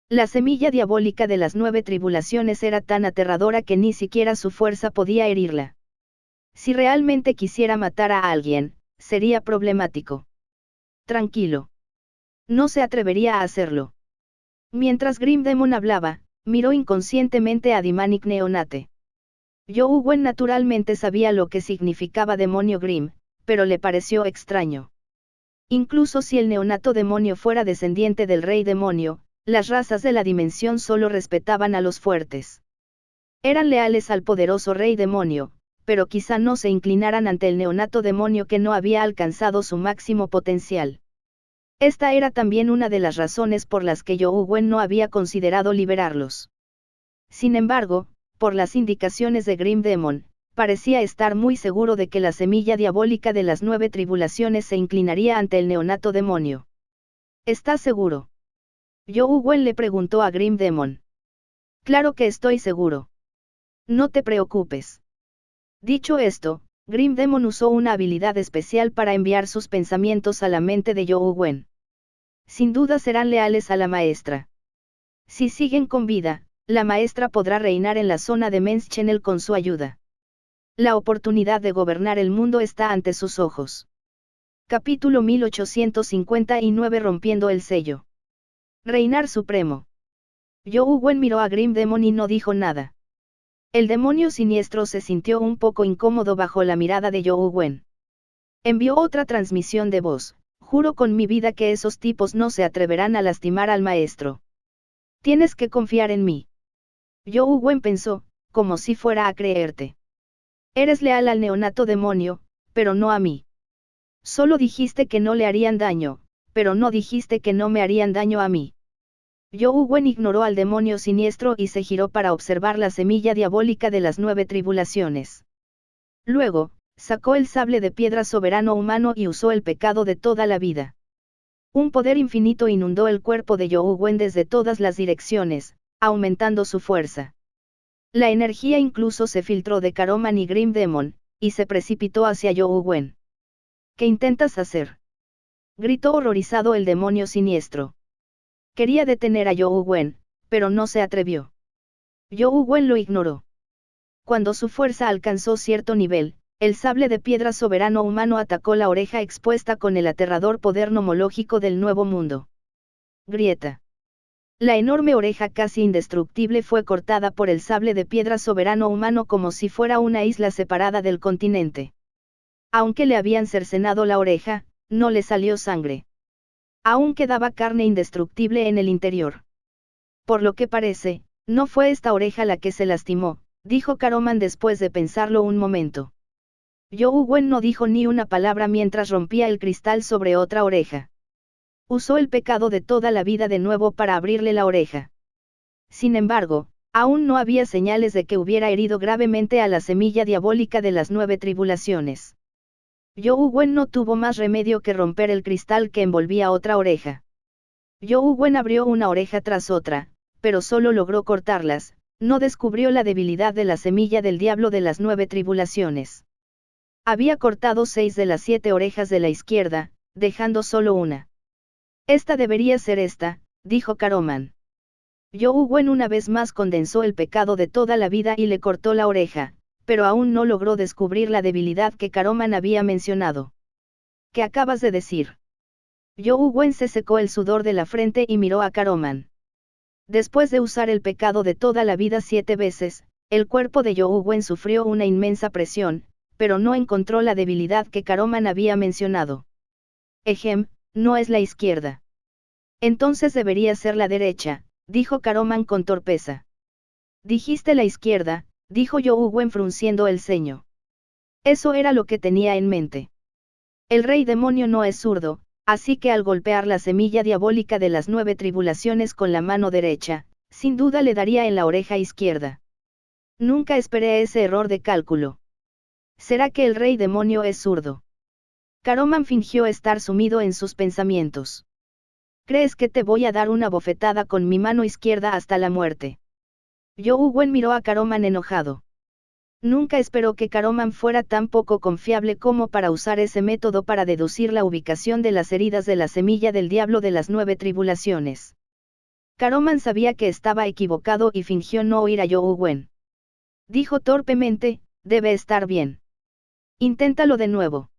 La semilla diabólica de las 9 tribulaciones era tan aterradora que ni siquiera su fuerza podía herirla. Si realmente quisiera matar a alguien, sería problemático. Tranquilo. No se atrevería a hacerlo. Mientras Grim Demon hablaba, miró inconscientemente a Demonic Neonate. Young Wen naturalmente sabía lo que significaba demonio Grim, pero le pareció extraño. Incluso si el neonato demonio fuera descendiente del rey demonio, las razas de la dimensión solo respetaban a los fuertes. Eran leales al poderoso rey demonio, pero quizá no se inclinaran ante el neonato demonio que no había alcanzado su máximo potencial. Esta era también una de las razones por las que Young Wen no había considerado liberarlos. Sin embargo, por las indicaciones de Grim Demon, parecía estar muy seguro de que la semilla diabólica de las 9 tribulaciones se inclinaría ante el neonato demonio. ¿Estás seguro? Young Wen le preguntó a Grim Demon. Claro que estoy seguro. No te preocupes. Dicho esto, Grim Demon usó una habilidad especial para enviar sus pensamientos a la mente de Young Wen. Sin duda serán leales a la maestra. Si siguen con vida, la maestra podrá reinar en la zona de Men's Channel con su ayuda. La oportunidad de gobernar el mundo está ante sus ojos. Capítulo 1859 Rompiendo el sello. Reinar supremo. Young Wen miró a Grim Demon y no dijo nada. El demonio siniestro se sintió un poco incómodo bajo la mirada de Young Wen. Envió otra transmisión de voz, juro con mi vida que esos tipos no se atreverán a lastimar al maestro. Tienes que confiar en mí. Young Wen pensó, como si fuera a creerte. Eres leal al neonato demonio, pero no a mí. Solo dijiste que no le harían daño, pero no dijiste que no me harían daño a mí. Yohu Wen ignoró al demonio siniestro y se giró para observar la semilla diabólica de las 9 tribulaciones. Luego, sacó el sable de piedra soberano humano y usó el pecado de toda la vida. Un poder infinito inundó el cuerpo de Yohu Wen desde todas las direcciones, aumentando su fuerza. La energía incluso se filtró de Caroman y Grim Demon, y se precipitó hacia Yohu Wen. ¿Qué intentas hacer?, gritó horrorizado el demonio siniestro. Quería detener a Yohu Wen, pero no se atrevió. Yohu Wen lo ignoró. Cuando su fuerza alcanzó cierto nivel, el sable de piedra soberano humano atacó la oreja expuesta con el aterrador poder nomológico del nuevo mundo. Grieta. La enorme oreja casi indestructible fue cortada por el sable de piedra soberano humano como si fuera una isla separada del continente. Aunque le habían cercenado la oreja, no le salió sangre. Aún quedaba carne indestructible en el interior. Por lo que parece, no fue esta oreja la que se lastimó, dijo Caroman después de pensarlo un momento. Yohu Wen no dijo ni una palabra mientras rompía el cristal sobre otra oreja. Usó el pecado de toda la vida de nuevo para abrirle la oreja. Sin embargo, aún no había señales de que hubiera herido gravemente a la semilla diabólica de las 9 tribulaciones. Yohu Wen no tuvo más remedio que romper el cristal que envolvía otra oreja. Yohu Wen abrió una oreja tras otra, pero solo logró cortarlas, no descubrió la debilidad de la semilla del diablo de las 9 tribulaciones. Había cortado 6 de las 7 orejas de la izquierda, dejando solo una. Esta debería ser esta, dijo Caroman. Yohu Wen una vez más condensó el pecado de toda la vida y le cortó la oreja, pero aún no logró descubrir la debilidad que Caroman había mencionado. ¿Qué acabas de decir? Yohu Wen se secó el sudor de la frente y miró a Caroman. Después de usar el pecado de toda la vida 7 veces, el cuerpo de Yohu Wen sufrió una inmensa presión, pero no encontró la debilidad que Caroman había mencionado. No es la izquierda. Entonces debería ser la derecha, dijo Caroman con torpeza. Dijiste la izquierda, dijo Yohu Wen frunciendo el ceño. Eso era lo que tenía en mente. El rey demonio no es zurdo, así que al golpear la semilla diabólica de las 9 tribulaciones con la mano derecha, sin duda le daría en la oreja izquierda. Nunca esperé ese error de cálculo. ¿Será que el rey demonio es zurdo? Caroman fingió estar sumido en sus pensamientos. ¿Crees que te voy a dar una bofetada con mi mano izquierda hasta la muerte? Yohu Wen miró a Caroman enojado. Nunca esperó que Caroman fuera tan poco confiable como para usar ese método para deducir la ubicación de las heridas de la semilla del diablo de las 9 tribulaciones. Caroman sabía que estaba equivocado y fingió no oír a Yohu Wen. Dijo torpemente, debe estar bien. Inténtalo de nuevo.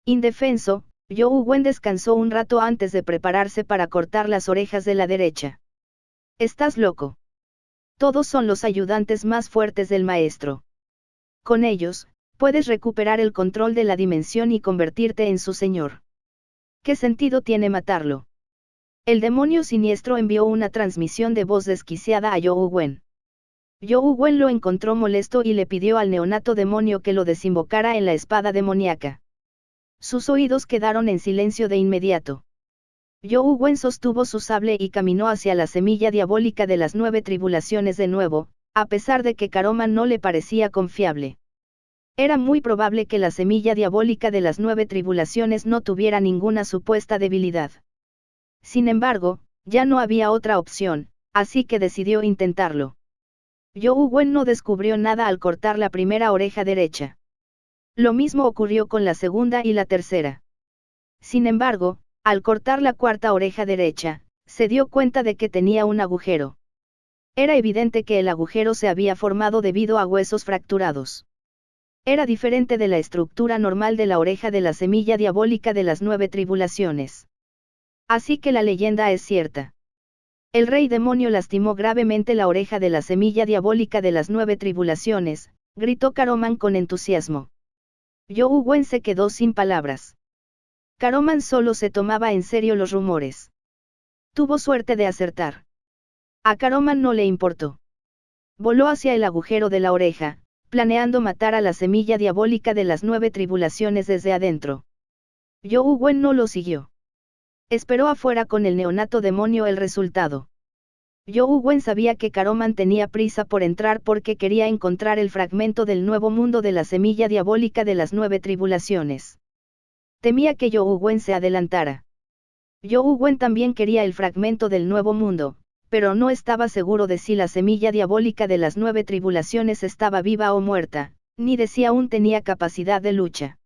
Indefenso, Yohu Wen descansó un rato antes de prepararse para cortar las orejas de la derecha. ¿Estás loco? Todos son los ayudantes más fuertes del maestro. Con ellos, puedes recuperar el control de la dimensión y convertirte en su señor. ¿Qué sentido tiene matarlo? El demonio siniestro envió una transmisión de voz desquiciada a Yohu Wen. Yohu Wen lo encontró molesto y le pidió al neonato demonio que lo desinvocara en la espada demoníaca. Sus oídos quedaron en silencio de inmediato. Yohu Wen sostuvo su sable y caminó hacia la semilla diabólica de las 9 tribulaciones de nuevo, a pesar de que Caroman no le parecía confiable. Era muy probable que la semilla diabólica de las 9 tribulaciones no tuviera ninguna supuesta debilidad. Sin embargo, ya no había otra opción, así que decidió intentarlo. Yohu Wen no descubrió nada al cortar la primera oreja derecha. Lo mismo ocurrió con la segunda y la tercera. Sin embargo, al cortar la cuarta oreja derecha, se dio cuenta de que tenía un agujero. Era evidente que el agujero se había formado debido a huesos fracturados. Era diferente de la estructura normal de la oreja de la semilla diabólica de las 9 tribulaciones. Así que la leyenda es cierta. El rey demonio lastimó gravemente la oreja de la semilla diabólica de las 9 tribulaciones, gritó Caroman con entusiasmo. Yohu Wen se quedó sin palabras. Caroman solo se tomaba en serio los rumores. Tuvo suerte de acertar. A Caroman no le importó. Voló hacia el agujero de la oreja, planeando matar a la semilla diabólica de las 9 tribulaciones desde adentro. Young Wen no lo siguió. Esperó afuera con el neonato demonio el resultado. Young Wen sabía que Caroman tenía prisa por entrar porque quería encontrar el fragmento del nuevo mundo de la semilla diabólica de las 9 tribulaciones. Temía que Young Wen se adelantara. Young Wen también quería el fragmento del nuevo mundo, pero no estaba seguro de si la semilla diabólica de las 9 tribulaciones estaba viva o muerta, ni de si aún tenía capacidad de lucha.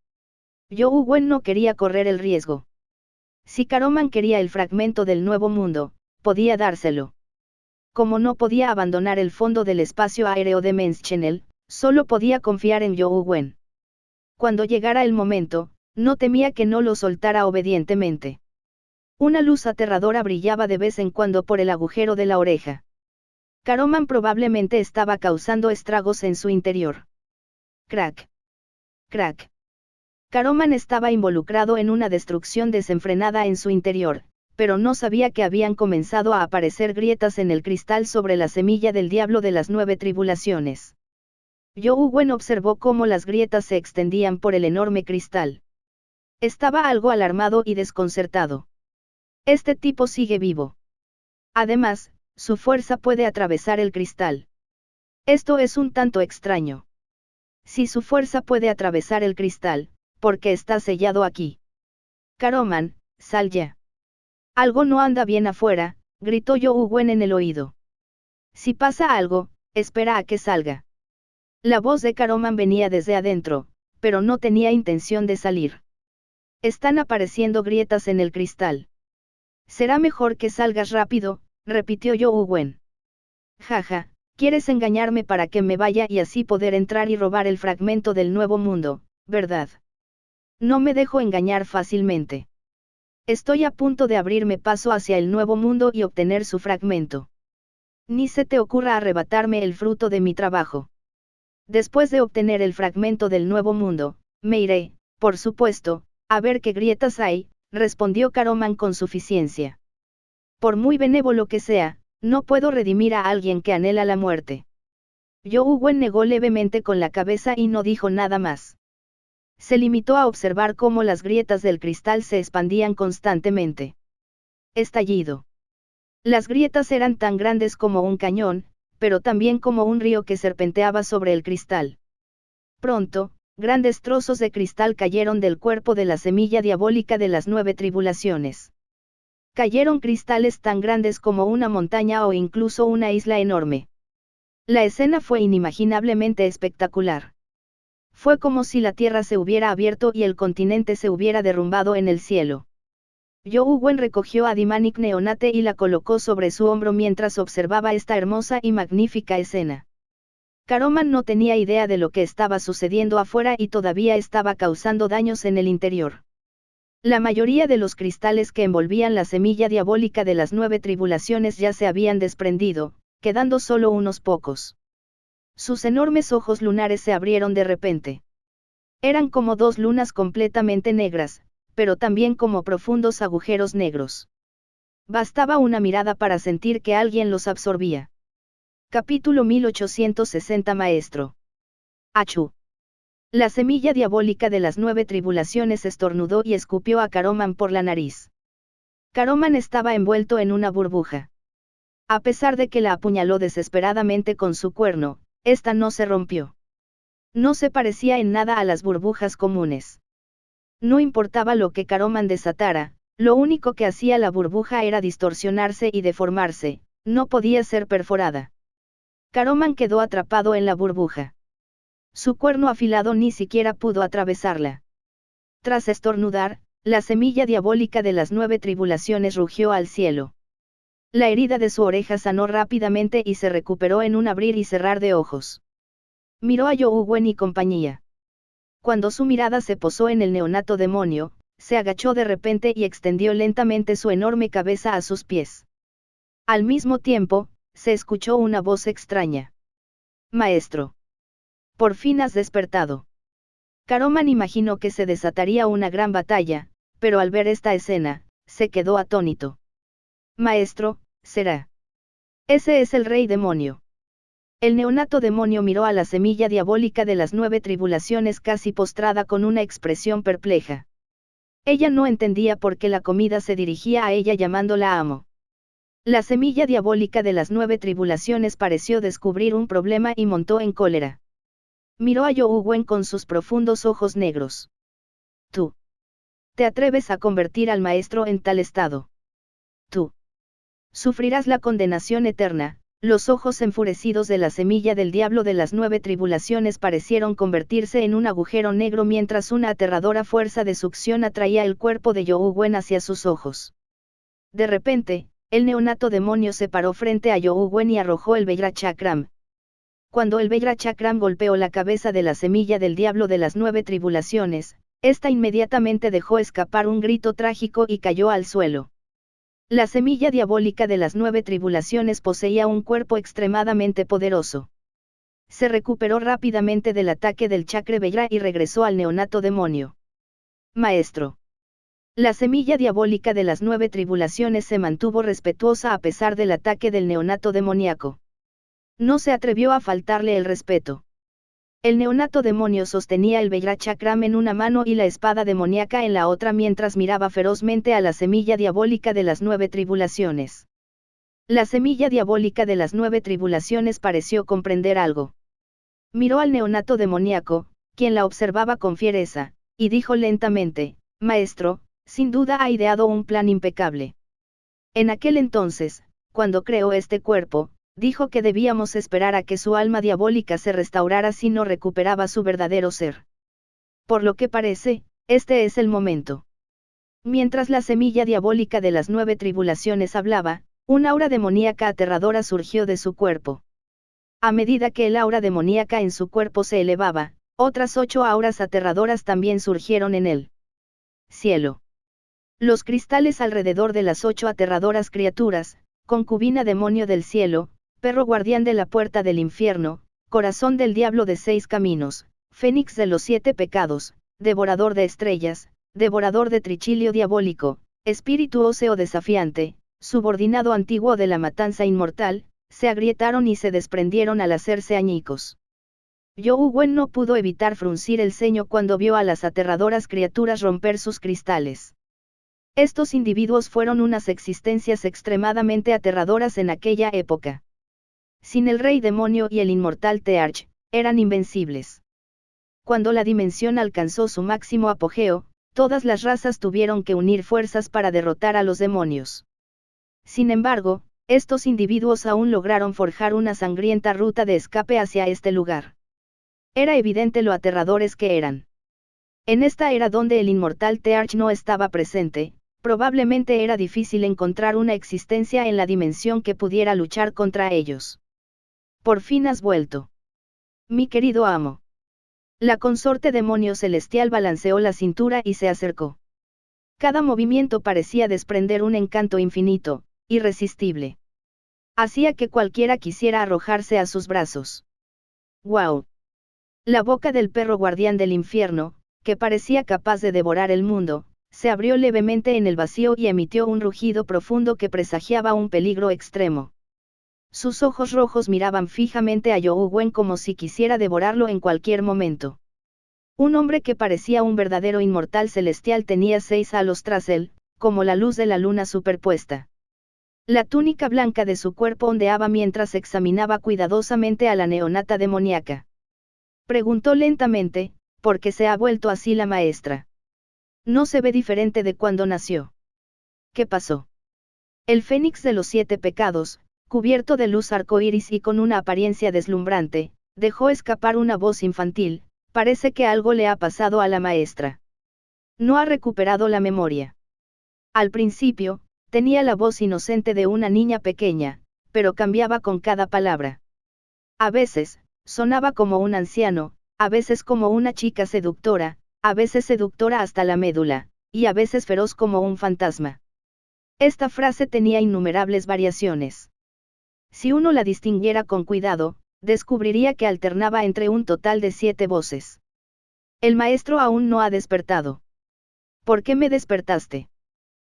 Young Wen no quería correr el riesgo. Si Caroman quería el fragmento del nuevo mundo, podía dárselo. Como no podía abandonar el fondo del espacio aéreo de Menschenel, solo podía confiar en Young Wen. Cuando llegara el momento, no temía que no lo soltara obedientemente. Una luz aterradora brillaba de vez en cuando por el agujero de la oreja. Caroman probablemente estaba causando estragos en su interior. Crack. Crack. Caroman estaba involucrado en una destrucción desenfrenada en su interior, pero no sabía que habían comenzado a aparecer grietas en el cristal sobre la semilla del diablo de las 9 tribulaciones. Young Wen observó cómo las grietas se extendían por el enorme cristal. Estaba algo alarmado y desconcertado. Este tipo sigue vivo. Además, su fuerza puede atravesar el cristal. Esto es un tanto extraño. Si su fuerza puede atravesar el cristal, ¿por qué está sellado aquí? Caroman, sal ya. Algo no anda bien afuera, gritó Young Wen en el oído. Si pasa algo, espera a que salga. La voz de Caroman venía desde adentro, pero no tenía intención de salir. Están apareciendo grietas en el cristal. Será mejor que salgas rápido, repitió Young Wen. Jaja, quieres engañarme para que me vaya y así poder entrar y robar el fragmento del nuevo mundo, ¿verdad? No me dejo engañar fácilmente. Estoy a punto de abrirme paso hacia el nuevo mundo y obtener su fragmento. Ni se te ocurra arrebatarme el fruto de mi trabajo. Después de obtener el fragmento del nuevo mundo, me iré, por supuesto, a ver qué grietas hay, respondió Caroman con suficiencia. Por muy benévolo que sea, no puedo redimir a alguien que anhela la muerte. Young Wen negó levemente con la cabeza y no dijo nada más. Se limitó a observar cómo las grietas del cristal se expandían constantemente. Estallido. Las grietas eran tan grandes como un cañón, pero también como un río que serpenteaba sobre el cristal. Pronto, grandes trozos de cristal cayeron del cuerpo de la semilla diabólica de las 9 tribulaciones. Cayeron cristales tan grandes como una montaña o incluso una isla enorme. La escena fue inimaginablemente espectacular. Fue como si la tierra se hubiera abierto y el continente se hubiera derrumbado en el cielo. Young Wen recogió a Dimanik Neonate y la colocó sobre su hombro mientras observaba esta hermosa y magnífica escena. Caroman no tenía idea de lo que estaba sucediendo afuera y todavía estaba causando daños en el interior. La mayoría de los cristales que envolvían la semilla diabólica de las 9 tribulaciones ya se habían desprendido, quedando solo unos pocos. Sus enormes ojos lunares se abrieron de repente. Eran como 2 lunas completamente negras, pero también como profundos agujeros negros. Bastaba una mirada para sentir que alguien los absorbía. Capítulo 1860 Maestro. Achú. La semilla diabólica de las 9 tribulaciones estornudó y escupió a Caroman por la nariz. Caroman estaba envuelto en una burbuja. A pesar de que la apuñaló desesperadamente con su cuerno, esta no se rompió. No se parecía en nada a las burbujas comunes. No importaba lo que Caroman desatara, lo único que hacía la burbuja era distorsionarse y deformarse, no podía ser perforada. Caroman quedó atrapado en la burbuja. Su cuerno afilado ni siquiera pudo atravesarla. Tras estornudar, la semilla diabólica de las 9 tribulaciones rugió al cielo. La herida de su oreja sanó rápidamente y se recuperó en un abrir y cerrar de ojos. Miró a Young Wen y compañía. Cuando su mirada se posó en el neonato demonio, se agachó de repente y extendió lentamente su enorme cabeza a sus pies. Al mismo tiempo, se escuchó una voz extraña. Maestro. Por fin has despertado. Caroman imaginó que se desataría una gran batalla, pero al ver esta escena, se quedó atónito. Maestro, será. Ese es el rey demonio. El neonato demonio miró a la semilla diabólica de las 9 tribulaciones casi postrada con una expresión perpleja. Ella no entendía por qué la comida se dirigía a ella llamándola amo. La semilla diabólica de las 9 tribulaciones pareció descubrir un problema y montó en cólera. Miró a Yougwen con sus profundos ojos negros. Tú. ¿Te atreves a convertir al maestro en tal estado? Tú. Sufrirás la condenación eterna. Los ojos enfurecidos de la semilla del diablo de las 9 tribulaciones parecieron convertirse en un agujero negro mientras una aterradora fuerza de succión atraía el cuerpo de Yougwen hacia sus ojos. De repente, el neonato demonio se paró frente a Yougwen y arrojó el Vajrachakram. Cuando el Vajrachakram golpeó la cabeza de la semilla del diablo de las 9 tribulaciones, ésta inmediatamente dejó escapar un grito trágico y cayó al suelo. La semilla diabólica de las 9 tribulaciones poseía un cuerpo extremadamente poderoso. Se recuperó rápidamente del ataque del Chakra Vajra y regresó al neonato demonio. Maestro. La semilla diabólica de las 9 tribulaciones se mantuvo respetuosa a pesar del ataque del neonato demoníaco. No se atrevió a faltarle el respeto. El neonato demonio sostenía el Vajrachakram en una mano y la espada demoníaca en la otra mientras miraba ferozmente a la semilla diabólica de las 9 tribulaciones. La semilla diabólica de las 9 tribulaciones pareció comprender algo. Miró al neonato demoníaco, quien la observaba con fiereza, y dijo lentamente, Maestro, sin duda ha ideado un plan impecable. En aquel entonces, cuando creó este cuerpo, dijo que debíamos esperar a que su alma diabólica se restaurara si no recuperaba su verdadero ser. Por lo que parece, este es el momento. Mientras la semilla diabólica de las 9 tribulaciones hablaba, un aura demoníaca aterradora surgió de su cuerpo. A medida que el aura demoníaca en su cuerpo se elevaba, otras 8 auras aterradoras también surgieron en él. Cielo. Los cristales alrededor de las 8 aterradoras criaturas, concubina demonio del cielo, perro guardián de la puerta del infierno, corazón del diablo de 6 caminos, fénix de los 7 pecados, devorador de estrellas, devorador de trichilio diabólico, espíritu óseo desafiante, subordinado antiguo de la matanza inmortal, se agrietaron y se desprendieron al hacerse añicos. Yougwen no pudo evitar fruncir el ceño cuando vio a las aterradoras criaturas romper sus cristales. Estos individuos fueron unas existencias extremadamente aterradoras en aquella época. Sin el rey demonio y el inmortal Tearch, eran invencibles. Cuando la dimensión alcanzó su máximo apogeo, todas las razas tuvieron que unir fuerzas para derrotar a los demonios. Sin embargo, estos individuos aún lograron forjar una sangrienta ruta de escape hacia este lugar. Era evidente lo aterradores que eran. En esta era donde el inmortal Tearch no estaba presente, probablemente era difícil encontrar una existencia en la dimensión que pudiera luchar contra ellos. Por fin has vuelto. Mi querido amo. La consorte demonio celestial balanceó la cintura y se acercó. Cada movimiento parecía desprender un encanto infinito, irresistible. Hacía que cualquiera quisiera arrojarse a sus brazos. ¡Guau! La boca del perro guardián del infierno, que parecía capaz de devorar el mundo, se abrió levemente en el vacío y emitió un rugido profundo que presagiaba un peligro extremo. Sus ojos rojos miraban fijamente a Yougwen como si quisiera devorarlo en cualquier momento. Un hombre que parecía un verdadero inmortal celestial tenía 6 halos tras él, como la luz de la luna superpuesta. La túnica blanca de su cuerpo ondeaba mientras examinaba cuidadosamente a la neonata demoníaca. Preguntó lentamente, ¿por qué se ha vuelto así la maestra? No se ve diferente de cuando nació. ¿Qué pasó? El fénix de los 7 pecados, cubierto de luz arcoíris y con una apariencia deslumbrante, dejó escapar una voz infantil, parece que algo le ha pasado a la maestra. No ha recuperado la memoria. Al principio, tenía la voz inocente de una niña pequeña, pero cambiaba con cada palabra. A veces, sonaba como un anciano, a veces como una chica seductora, a veces seductora hasta la médula, y a veces feroz como un fantasma. Esta frase tenía innumerables variaciones. Si uno la distinguiera con cuidado, descubriría que alternaba entre un total de 7 voces. El maestro aún no ha despertado. ¿Por qué me despertaste?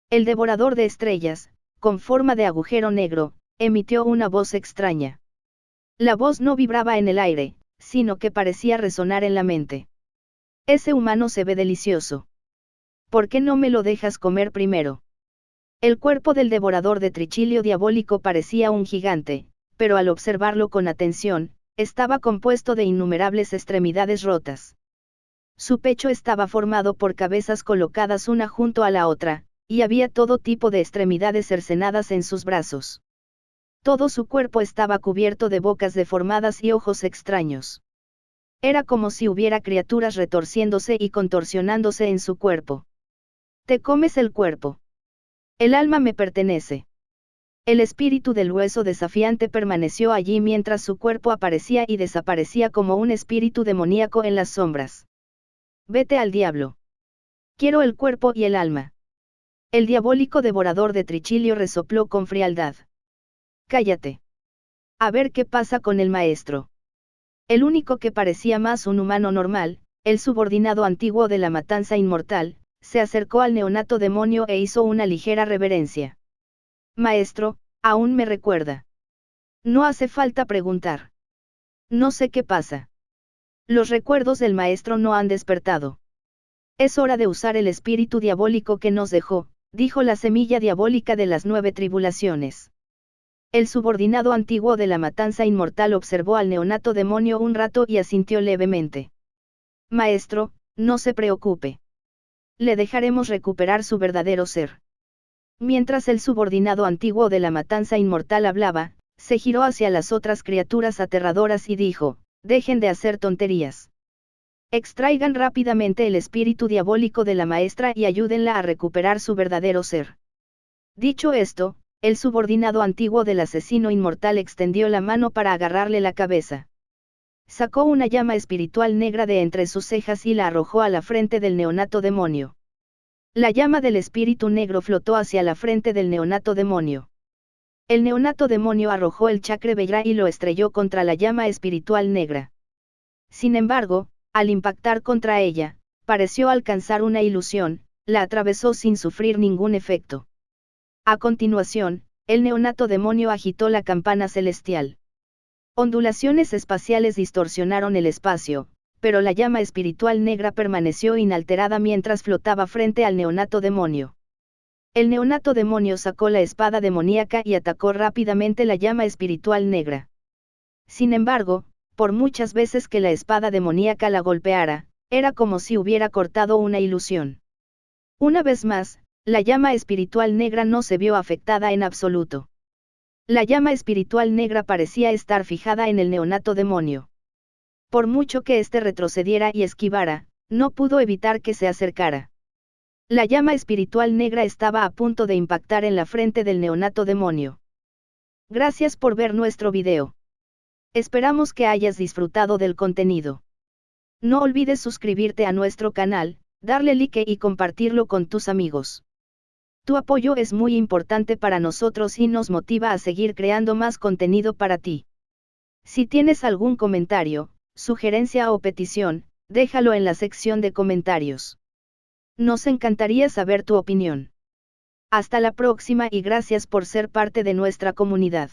El devorador de estrellas, con forma de agujero negro, emitió una voz extraña. La voz no vibraba en el aire, sino que parecía resonar en la mente. Ese humano se ve delicioso. ¿Por qué no me lo dejas comer primero? El cuerpo del devorador de Trichilio diabólico parecía un gigante, pero al observarlo con atención, estaba compuesto de innumerables extremidades rotas. Su pecho estaba formado por cabezas colocadas una junto a la otra, y había todo tipo de extremidades cercenadas en sus brazos. Todo su cuerpo estaba cubierto de bocas deformadas y ojos extraños. Era como si hubiera criaturas retorciéndose y contorsionándose en su cuerpo. Te comes el cuerpo. El alma me pertenece. El espíritu del hueso desafiante permaneció allí mientras su cuerpo aparecía y desaparecía como un espíritu demoníaco en las sombras. Vete al diablo. Quiero el cuerpo y el alma. El diabólico devorador de Trichilio resopló con frialdad. Cállate. A ver qué pasa con el maestro. El único que parecía más un humano normal, el subordinado antiguo de la matanza inmortal, se acercó al neonato demonio e hizo una ligera reverencia. Maestro, aún me recuerda. No hace falta preguntar. No sé qué pasa. Los recuerdos del maestro no han despertado. Es hora de usar el espíritu diabólico que nos dejó, dijo la semilla diabólica de las 9 tribulaciones. El subordinado antiguo de la matanza inmortal observó al neonato demonio un rato y asintió levemente. Maestro, no se preocupe. Le dejaremos recuperar su verdadero ser. Mientras el subordinado antiguo de la matanza inmortal hablaba, se giró hacia las otras criaturas aterradoras y dijo, dejen de hacer tonterías. Extraigan rápidamente el espíritu diabólico de la maestra y ayúdenla a recuperar su verdadero ser. Dicho esto, el subordinado antiguo del asesino inmortal extendió la mano para agarrarle la cabeza. Sacó una llama espiritual negra de entre sus cejas y la arrojó a la frente del neonato demonio. La llama del espíritu negro flotó hacia la frente del neonato demonio. El neonato demonio arrojó el chakra Bella y lo estrelló contra la llama espiritual negra. Sin embargo, al impactar contra ella, pareció alcanzar una ilusión, la atravesó sin sufrir ningún efecto. A continuación, el neonato demonio agitó la campana celestial. Ondulaciones espaciales distorsionaron el espacio, pero la llama espiritual negra permaneció inalterada mientras flotaba frente al neonato demonio. El neonato demonio sacó la espada demoníaca y atacó rápidamente la llama espiritual negra. Sin embargo, por muchas veces que la espada demoníaca la golpeara, era como si hubiera cortado una ilusión. Una vez más, la llama espiritual negra no se vio afectada en absoluto. La llama espiritual negra parecía estar fijada en el neonato demonio. Por mucho que éste retrocediera y esquivara, no pudo evitar que se acercara. La llama espiritual negra estaba a punto de impactar en la frente del neonato demonio. Gracias por ver nuestro video. Esperamos que hayas disfrutado del contenido. No olvides suscribirte a nuestro canal, darle like y compartirlo con tus amigos. Tu apoyo es muy importante para nosotros y nos motiva a seguir creando más contenido para ti. Si tienes algún comentario, sugerencia o petición, déjalo en la sección de comentarios. Nos encantaría saber tu opinión. Hasta la próxima y gracias por ser parte de nuestra comunidad.